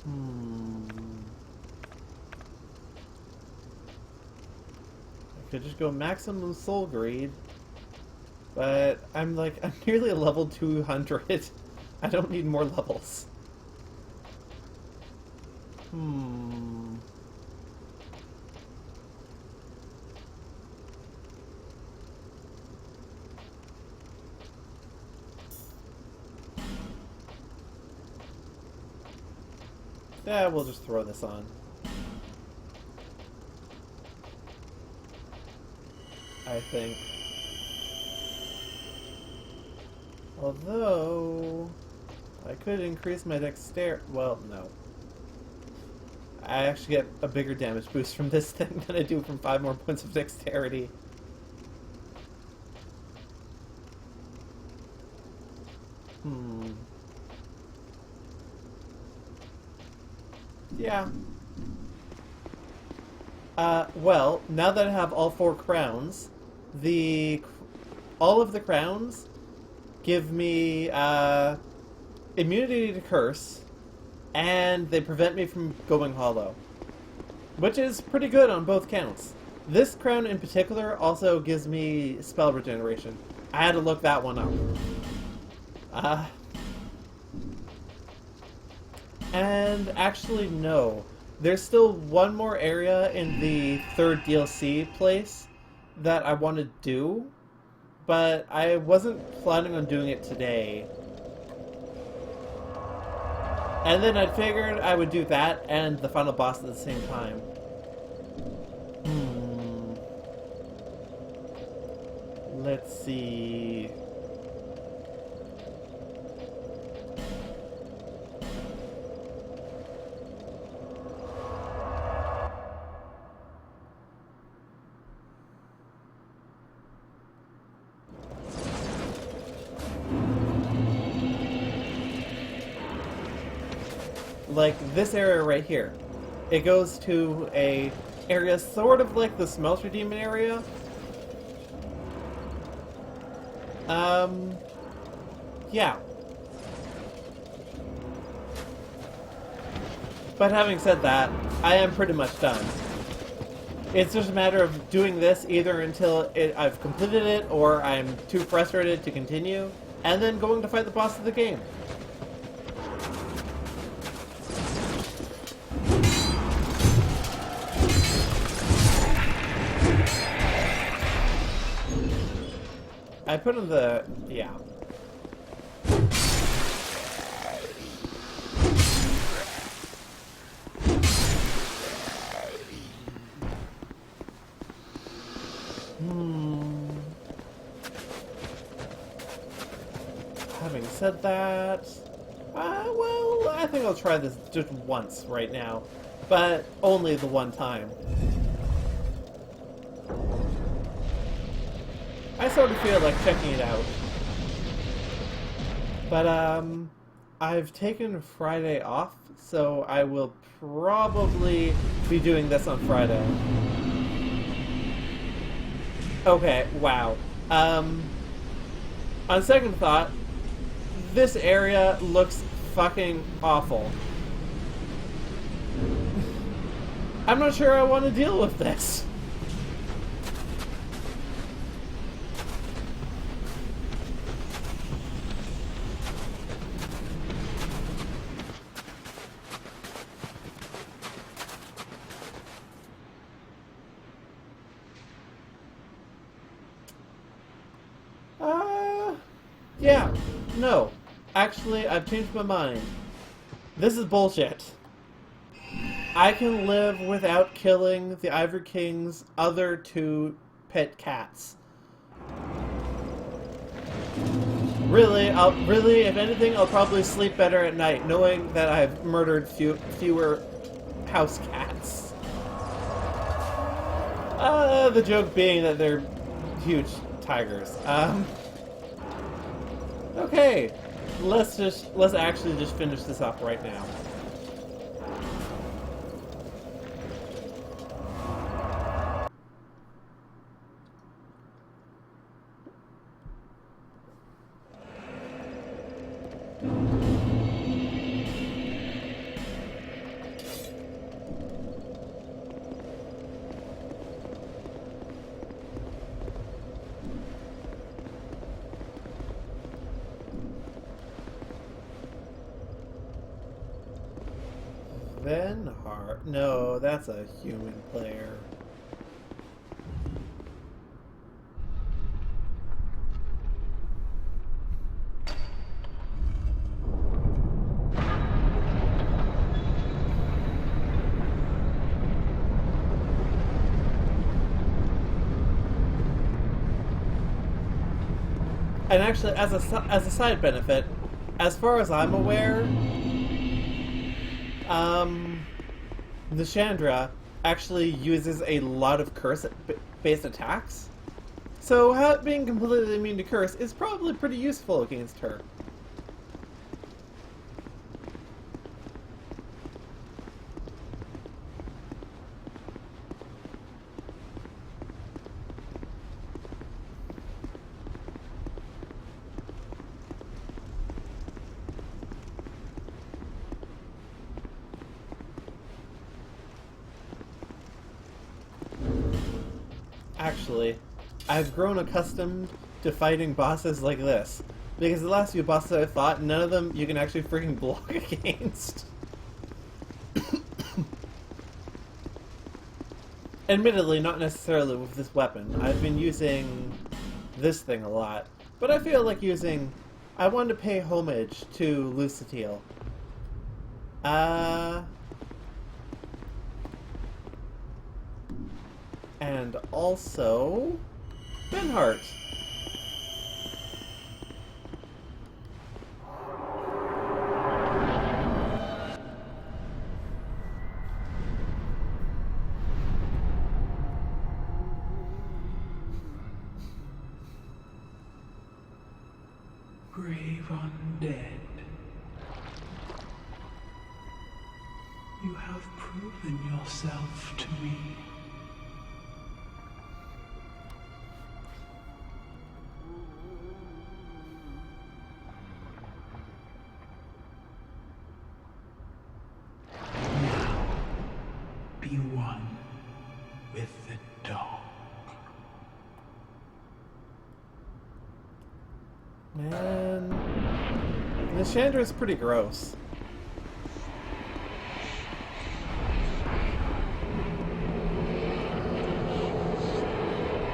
I could just go maximum soul greed. But I'm nearly a level 200. I don't need more levels. Yeah, we'll just throw this on. I think. Although, I could increase my dexterity. Well, no. I actually get a bigger damage boost from this thing than I do from 5 more points of dexterity. Yeah. Well, now that I have all 4 crowns, all of the crowns give me, immunity to curse, and they prevent me from going hollow. Which is pretty good on both counts. This crown in particular also gives me spell regeneration. I had to look that one up. And actually, no. There's still one more area in the 3rd DLC place that I want to do, but I wasn't planning on doing it today. And then I figured I would do that and the final boss at the same time. Let's see... Like this area right here. It goes to a area sort of like the Smelter Demon area. Yeah. But having said that, I am pretty much done. It's just a matter of doing this either until I've completed it or I'm too frustrated to continue, and then going to fight the boss of the game. I put in the... yeah. Having said that... well, I think I'll try this just once right now. But only the one time. I sort of feel like checking it out. But, I've taken Friday off, so I will probably be doing this on Friday. Okay, wow. On second thought, this area looks fucking awful. I'm not sure I want to deal with this. Yeah, no. Actually, I've changed my mind. This is bullshit. I can live without killing the Ivory King's other 2 pet cats. Really, if anything, I'll probably sleep better at night, knowing that I've murdered fewer house cats. The joke being that they're huge tigers. Okay, let's actually just finish this up right now. Venhart? No, that's a human player. And actually, as a side benefit, as far as I'm aware, the Chandra actually uses a lot of curse-based attacks. So being completely immune to curse is probably pretty useful against her. Actually, I've grown accustomed to fighting bosses like this. Because the last few bosses I fought, none of them you can actually freaking block against. Admittedly, not necessarily with this weapon. I've been using this thing a lot. But I feel like using... I wanted to pay homage to Lucatiel. And also... Benhart. Brave undead, you have proven yourself to me. Now, be one with the dog. Man, the Chandra is pretty gross.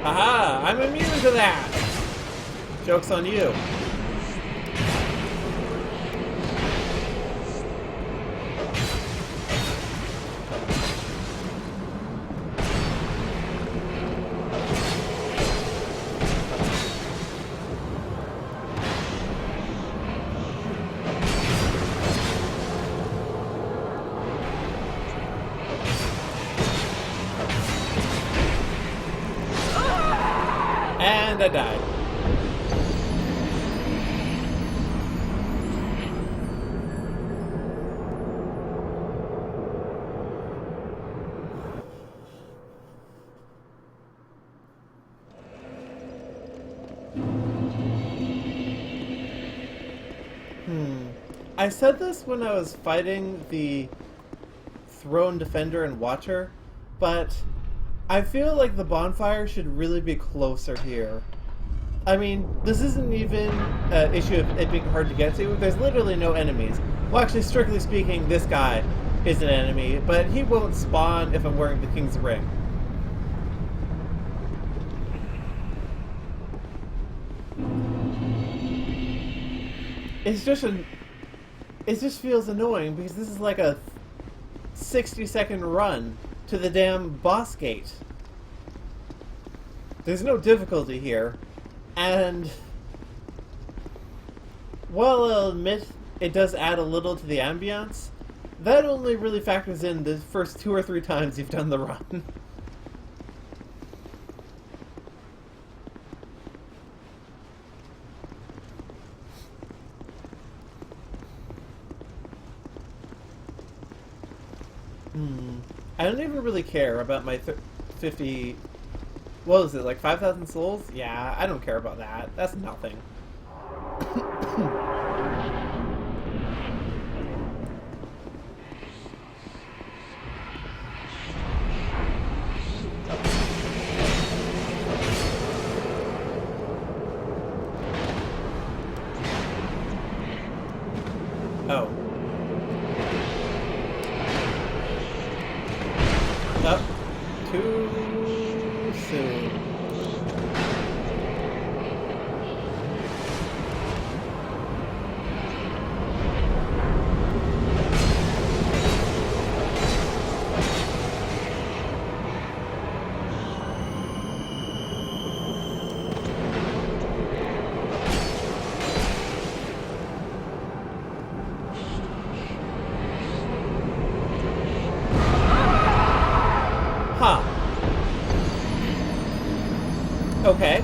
Aha! I'm immune to that! Joke's on you. And I died. I said this when I was fighting the Throne Defender and Watcher, but I feel like the bonfire should really be closer here. I mean, this isn't even an issue of it being hard to get to. There's literally no enemies. Well, actually, strictly speaking, this guy is an enemy, but he won't spawn if I'm wearing the King's Ring. It just feels annoying because this is like a 60-second run to the damn boss gate. There's no difficulty here, and while I'll admit it does add a little to the ambience, that only really factors in the first 2 or 3 times you've done the run. I don't even really care about my 50... What was it, like 5,000 souls? Yeah, I don't care about that. That's nothing. Oh. Up too soon. Huh. Okay.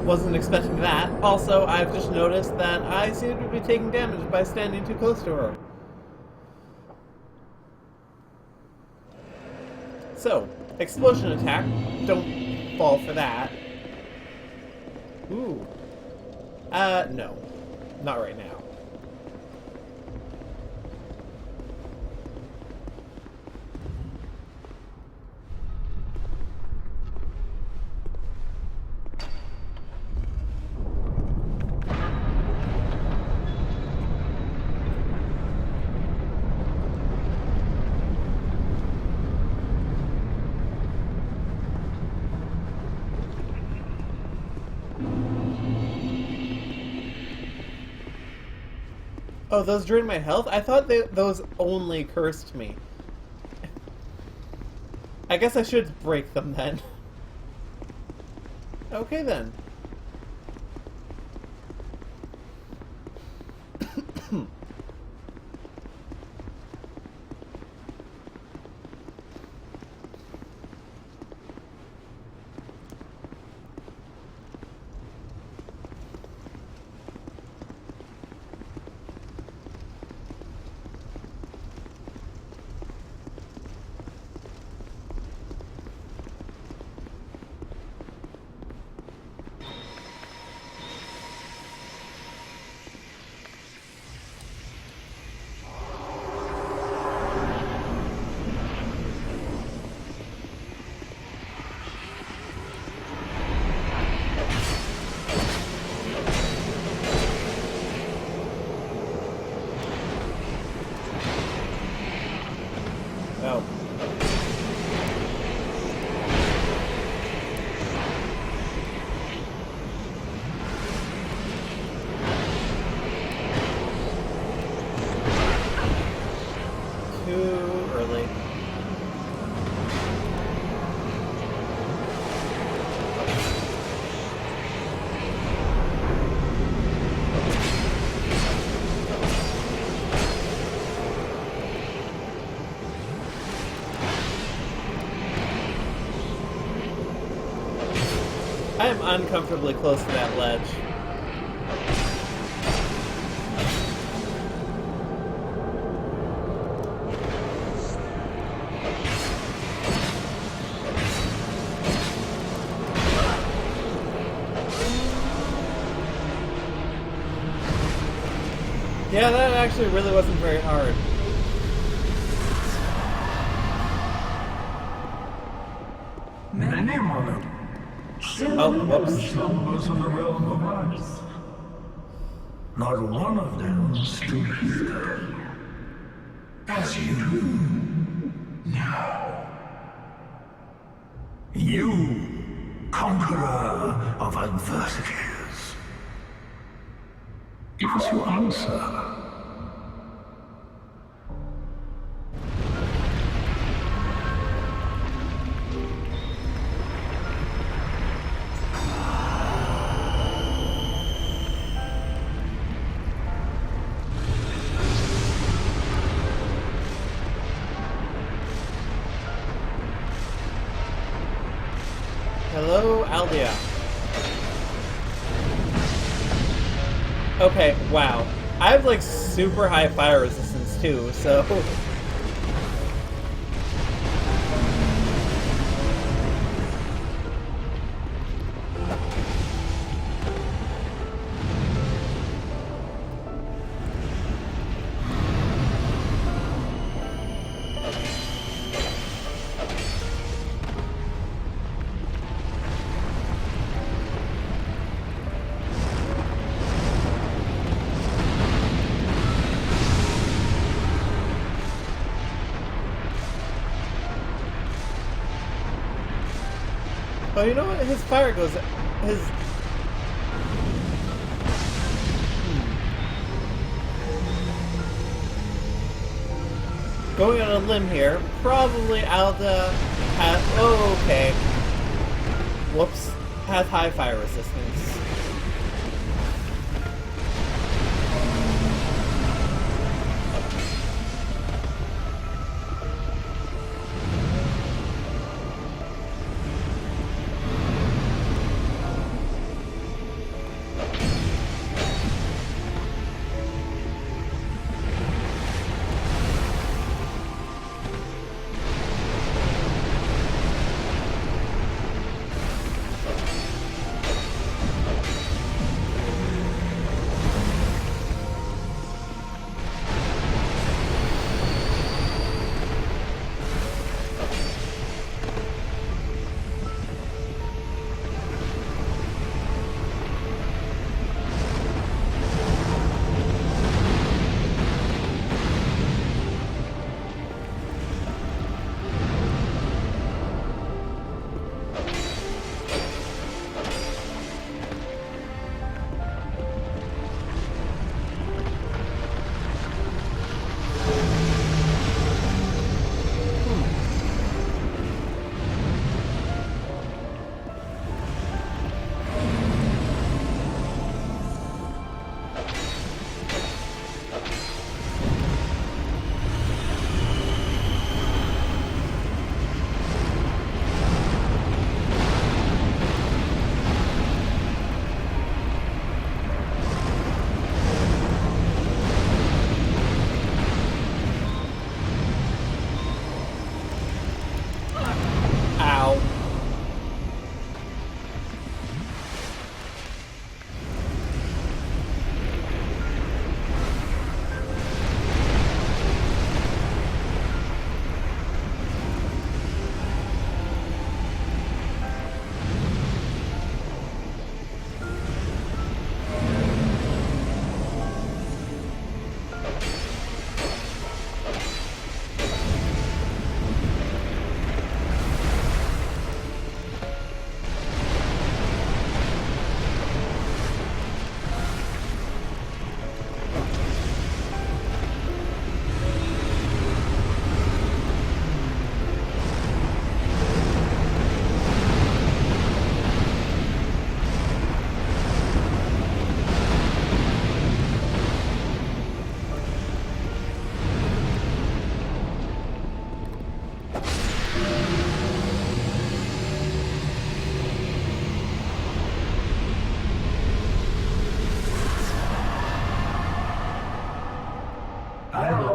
Wasn't expecting that. Also, I've just noticed that I seem to be taking damage by standing too close to her. So, explosion attack. Don't fall for that. Ooh. No. Not right now. Oh, those drain my health? I thought those only cursed me. I guess I should break them then. Okay then. Oh. Too early. I am uncomfortably close to that ledge. Yeah, that actually really wasn't very hard. Many of them. Oh, whoops. Slumbers of the realm of ice. Not one of them stood here. As you do now. You, conqueror of adversities. Give us your answer. Hello, Aldea. Okay, wow. I have like super high fire resistance too, so... Oh, you know what? His fire goes... His... Going on a limb here, probably Alda has... Oh, okay. Whoops. Has high fire resistance.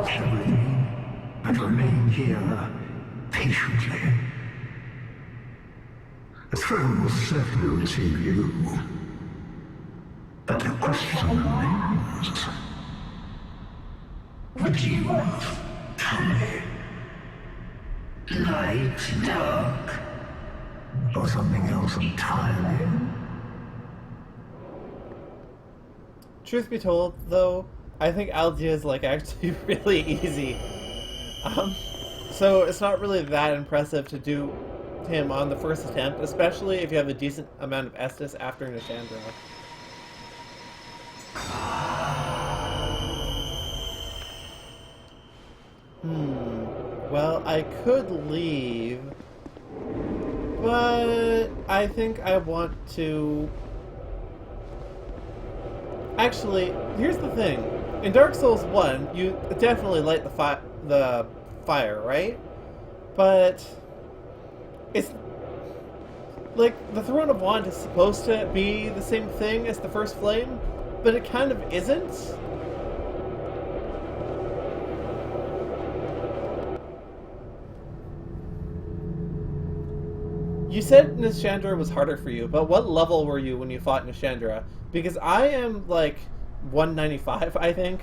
squash everything and remain here patiently. The throne will certainly receive you. But the question remains. What do you want? Tell me. Light, dark, or something else entirely? Truth be told, though, I think Aldia is like actually really easy. So it's not really that impressive to do him on the first attempt, especially if you have a decent amount of Estus after Nishandra. Well, I could leave, but I think I want to... Actually, here's the thing. In Dark Souls 1, you definitely light the fire, right? But it's like the Throne of Wand is supposed to be the same thing as the First Flame, but it kind of isn't. You said Nishandra was harder for you, but what level were you when you fought Nishandra? Because I am like 195, I think.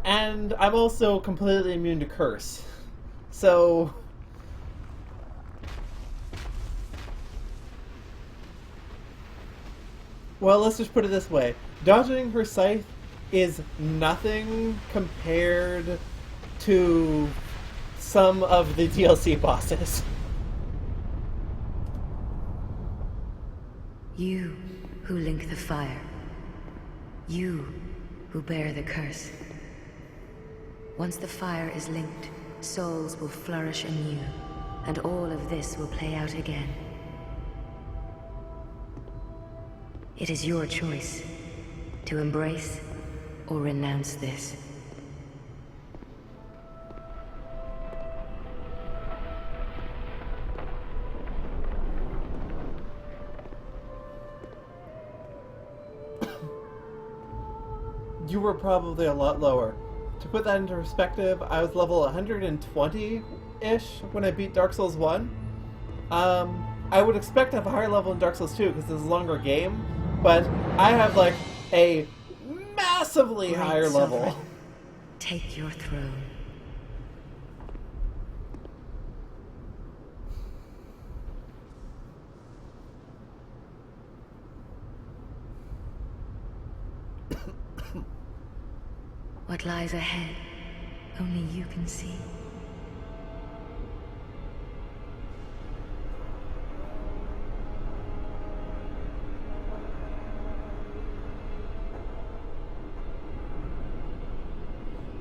And I'm also completely immune to curse. So... Well, let's just put it this way. Dodging her scythe is nothing compared to some of the DLC bosses. You who link the fire. You who bear the curse. Once the fire is linked, souls will flourish anew, and all of this will play out again. It is your choice to embrace or renounce this. You were probably a lot lower. To put that into perspective, I was level 120-ish when I beat Dark Souls 1. I would expect to have a higher level in Dark Souls 2 because it's a longer game, but I have like a massively Great higher level. Sovereign, take your throne. What lies ahead, only you can see.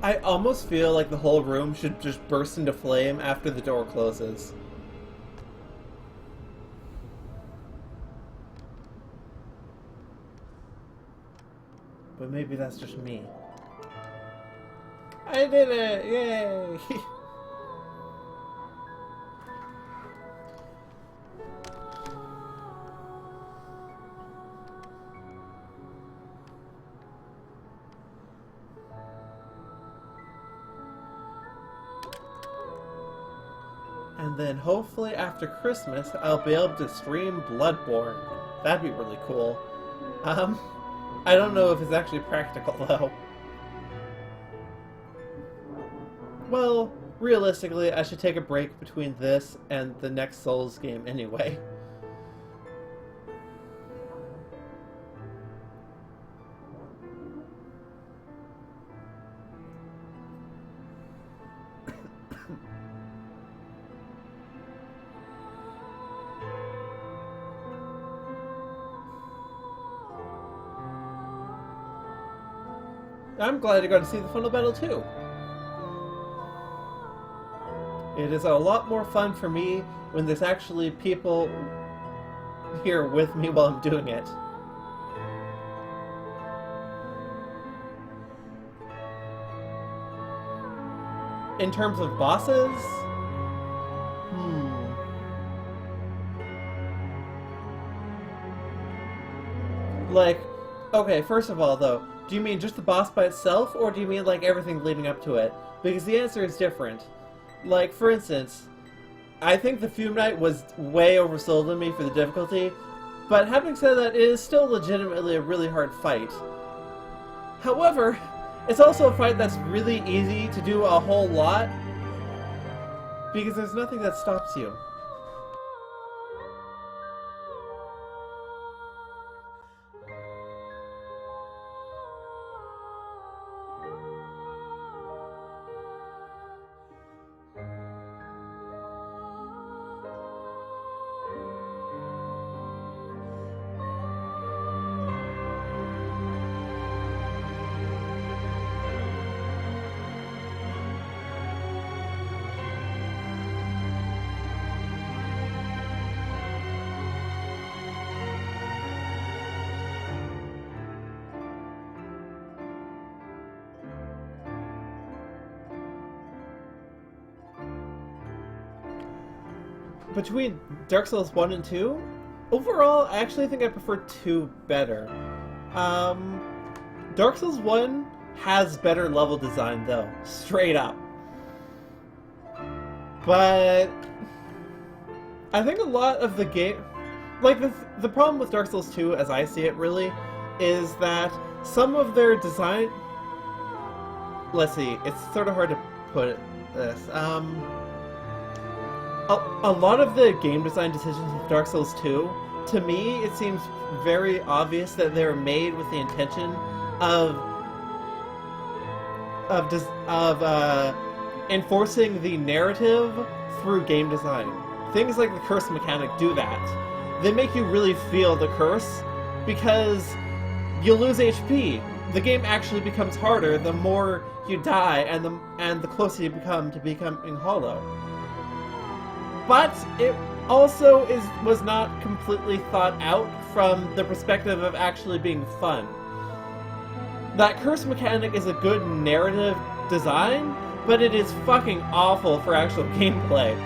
I almost feel like the whole room should just burst into flame after the door closes. But maybe that's just me. I did it! Yay! And then hopefully after Christmas, I'll be able to stream Bloodborne. That'd be really cool. I don't know if it's actually practical though. Well, realistically, I should take a break between this and the next Souls game anyway. I'm glad I got to see the final battle too. It is a lot more fun for me when there's actually people here with me while I'm doing it. In terms of bosses? Like, okay, first of all though, do you mean just the boss by itself, or do you mean like everything leading up to it? Because the answer is different. Like, for instance, I think the Fume Knight was way oversold on me for the difficulty, but having said that, it is still legitimately a really hard fight. However, it's also a fight that's really easy to do a whole lot, because there's nothing that stops you. Between Dark Souls 1 and 2, overall, I actually think I prefer 2 better. Dark Souls 1 has better level design, though. Straight up. But I think a lot of the game... Like, the problem with Dark Souls 2, as I see it, really, is that some of their design... Let's see, it's sort of hard to put this. A lot of the game design decisions with Dark Souls 2, to me, it seems very obvious that they're made with the intention of enforcing the narrative through game design. Things like the curse mechanic do that. They make you really feel the curse because you lose HP. The game actually becomes harder the more you die and the closer you become to becoming hollow. But it also was not completely thought out from the perspective of actually being fun. That curse mechanic is a good narrative design, but it is fucking awful for actual gameplay.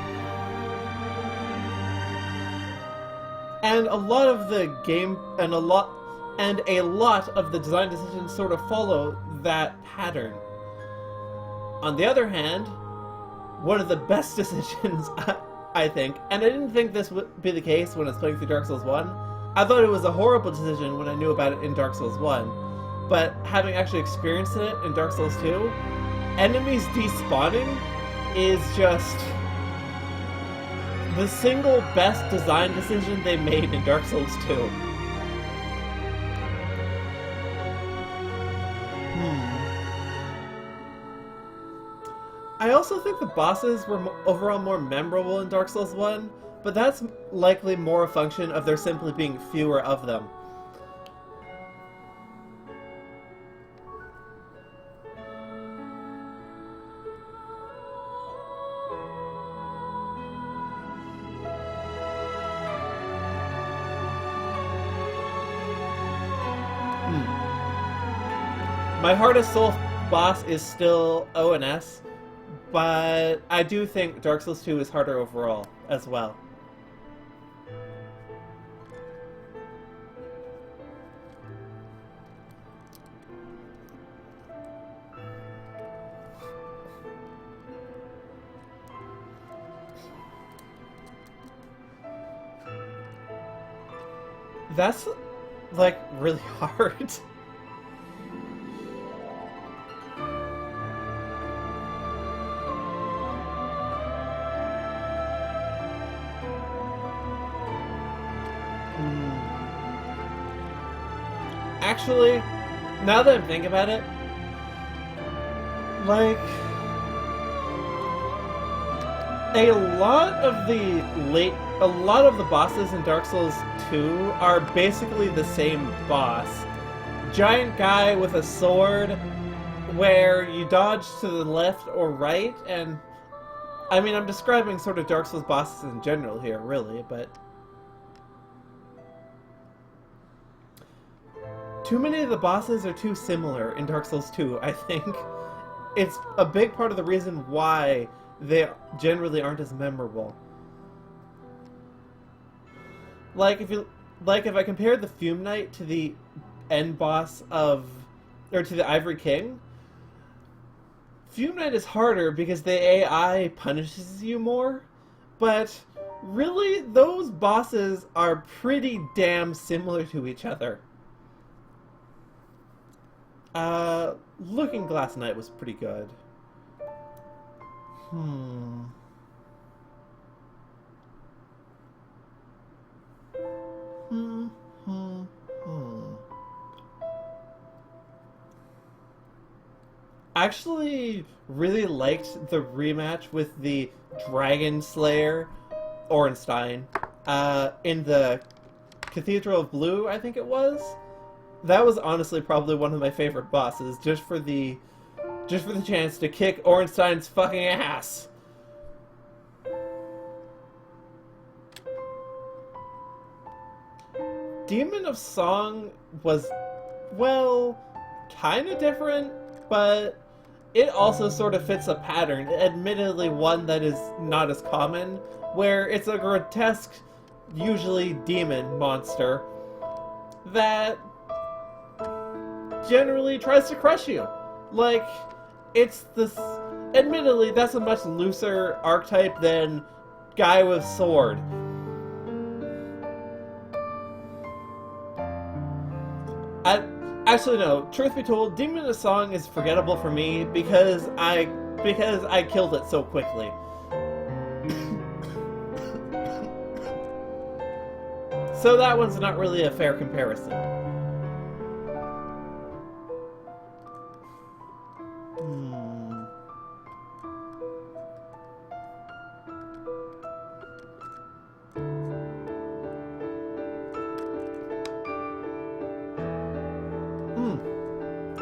And a lot of the game and a lot of the design decisions sort of follow that pattern. On the other hand, one of the best decisions I think, and I didn't think this would be the case when I was playing through Dark Souls 1. I thought it was a horrible decision when I knew about it in Dark Souls 1. But having actually experienced it in Dark Souls 2, enemies despawning is just the single best design decision they made in Dark Souls 2. I also think the bosses were overall more memorable in Dark Souls 1, but that's likely more a function of there simply being fewer of them. My hardest soul boss is still ONS, but I do think Dark Souls 2 is harder overall, as well. That's, like, really hard. Actually, now that I'm thinking about it, like, a lot of the bosses in Dark Souls 2 are basically the same boss. Giant guy with a sword where you dodge to the left or right, and I mean, I'm describing sort of Dark Souls bosses in general here, really, but too many of the bosses are too similar in Dark Souls 2, I think. It's a big part of the reason why they generally aren't as memorable. Like if I compared the Fume Knight to the end boss of or to the Ivory King, Fume Knight is harder because the AI punishes you more, but really, those bosses are pretty damn similar to each other. Looking Glass Knight was pretty good. I actually really liked the rematch with the Dragon Slayer, Orenstein, in the Cathedral of Blue, I think it was. That was honestly probably one of my favorite bosses, just for the chance to kick Orenstein's fucking ass. Demon of Song was, well, kinda different, but it also sort of fits a pattern, admittedly one that is not as common, where it's a grotesque, usually demon monster that generally tries to crush you. Like, it's this... Admittedly, that's a much looser archetype than guy with sword. Actually, no. Truth be told, Demon of Song is forgettable for me because I killed it so quickly. So that one's not really a fair comparison.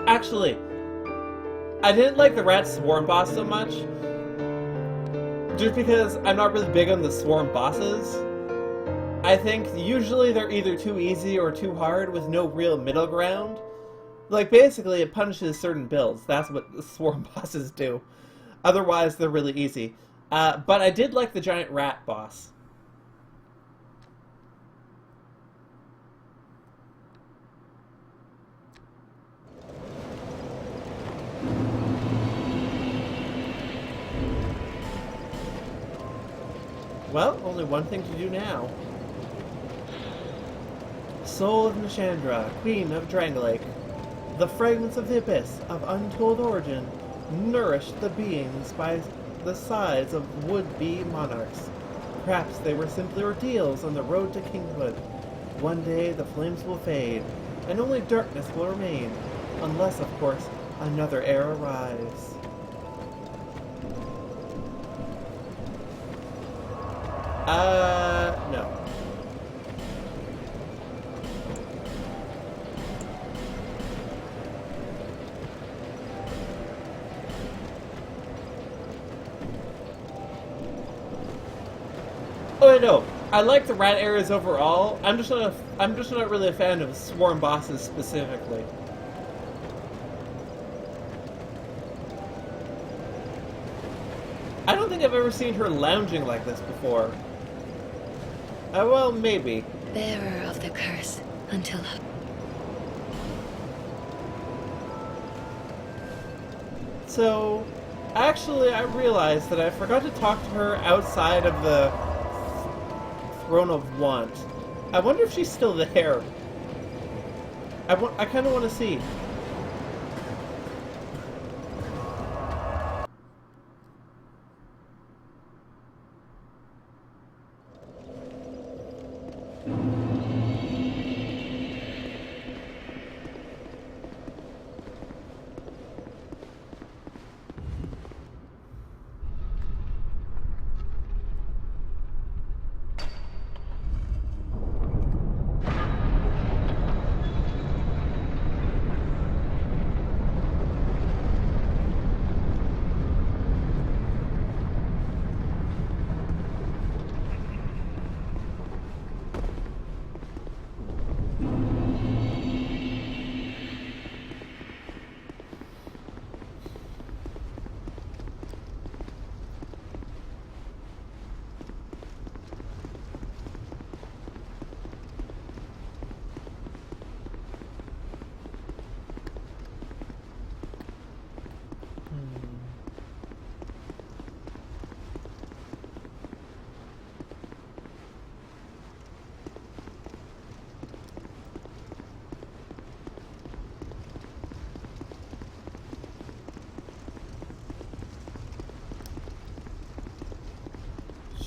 Actually, I didn't like the Rat Swarm boss so much, just because I'm not really big on the Swarm bosses. I think usually they're either too easy or too hard with no real middle ground. Like, basically, it punishes certain builds. That's what the Swarm bosses do. Otherwise, they're really easy. But I did like the Giant Rat boss. Well, only one thing to do now. Soul of Nishandra, Queen of Drangleic, the fragments of the abyss of untold origin nourished the beings by the sides of would-be monarchs. Perhaps they were simply ordeals on the road to kinghood. One day the flames will fade, and only darkness will remain, unless, of course, another era arrives. No. Oh, no. I like the rat areas overall. I'm just not really a fan of swarm bosses specifically. I don't think I've ever seen her lounging like this before. Well, maybe. Bearer of the curse, until... So, actually, I realized that I forgot to talk to her outside of the Throne of Want. I wonder if she's still there. I kind of want to see.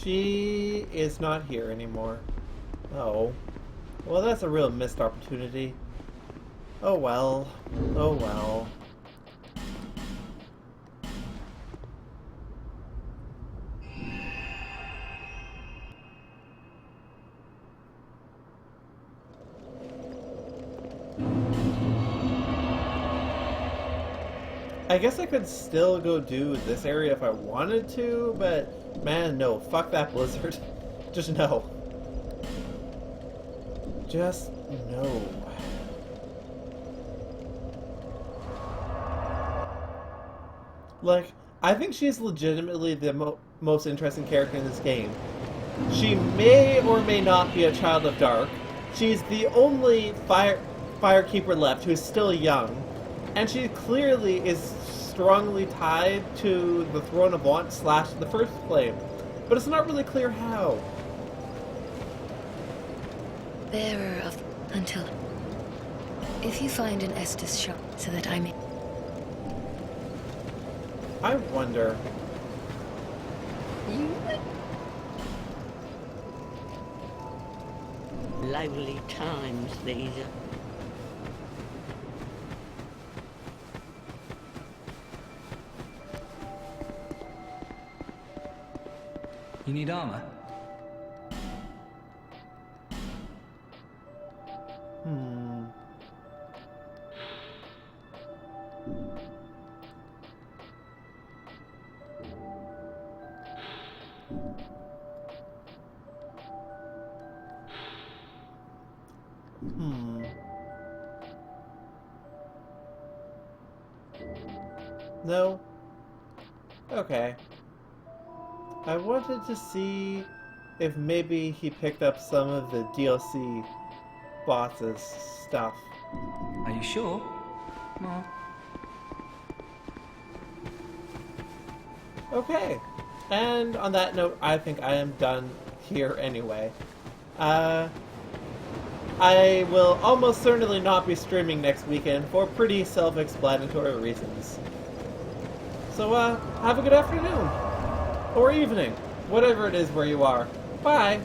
She is not here anymore. Oh. Well, that's a real missed opportunity. Oh well. Oh well. I guess I could still go do this area if I wanted to, but man, no. Fuck that blizzard. Just no. Just no. Like, I think she's legitimately the most interesting character in this game. She may or may not be a child of Dark. She's the only firekeeper left who's still young. And she clearly is strongly tied to the Throne of Want / the First Flame. But it's not really clear how. Bearer of... until... If you find an Estus shop so that I may... I wonder... Lively times, these are. You need armor? No? Okay. I wanted to see if maybe he picked up some of the DLC boss' stuff. Are you sure? Well... Okay. And on that note, I think I am done here anyway. I will almost certainly not be streaming next weekend for pretty self-explanatory reasons. So, have a good afternoon. Or evening. Whatever it is where you are. Bye.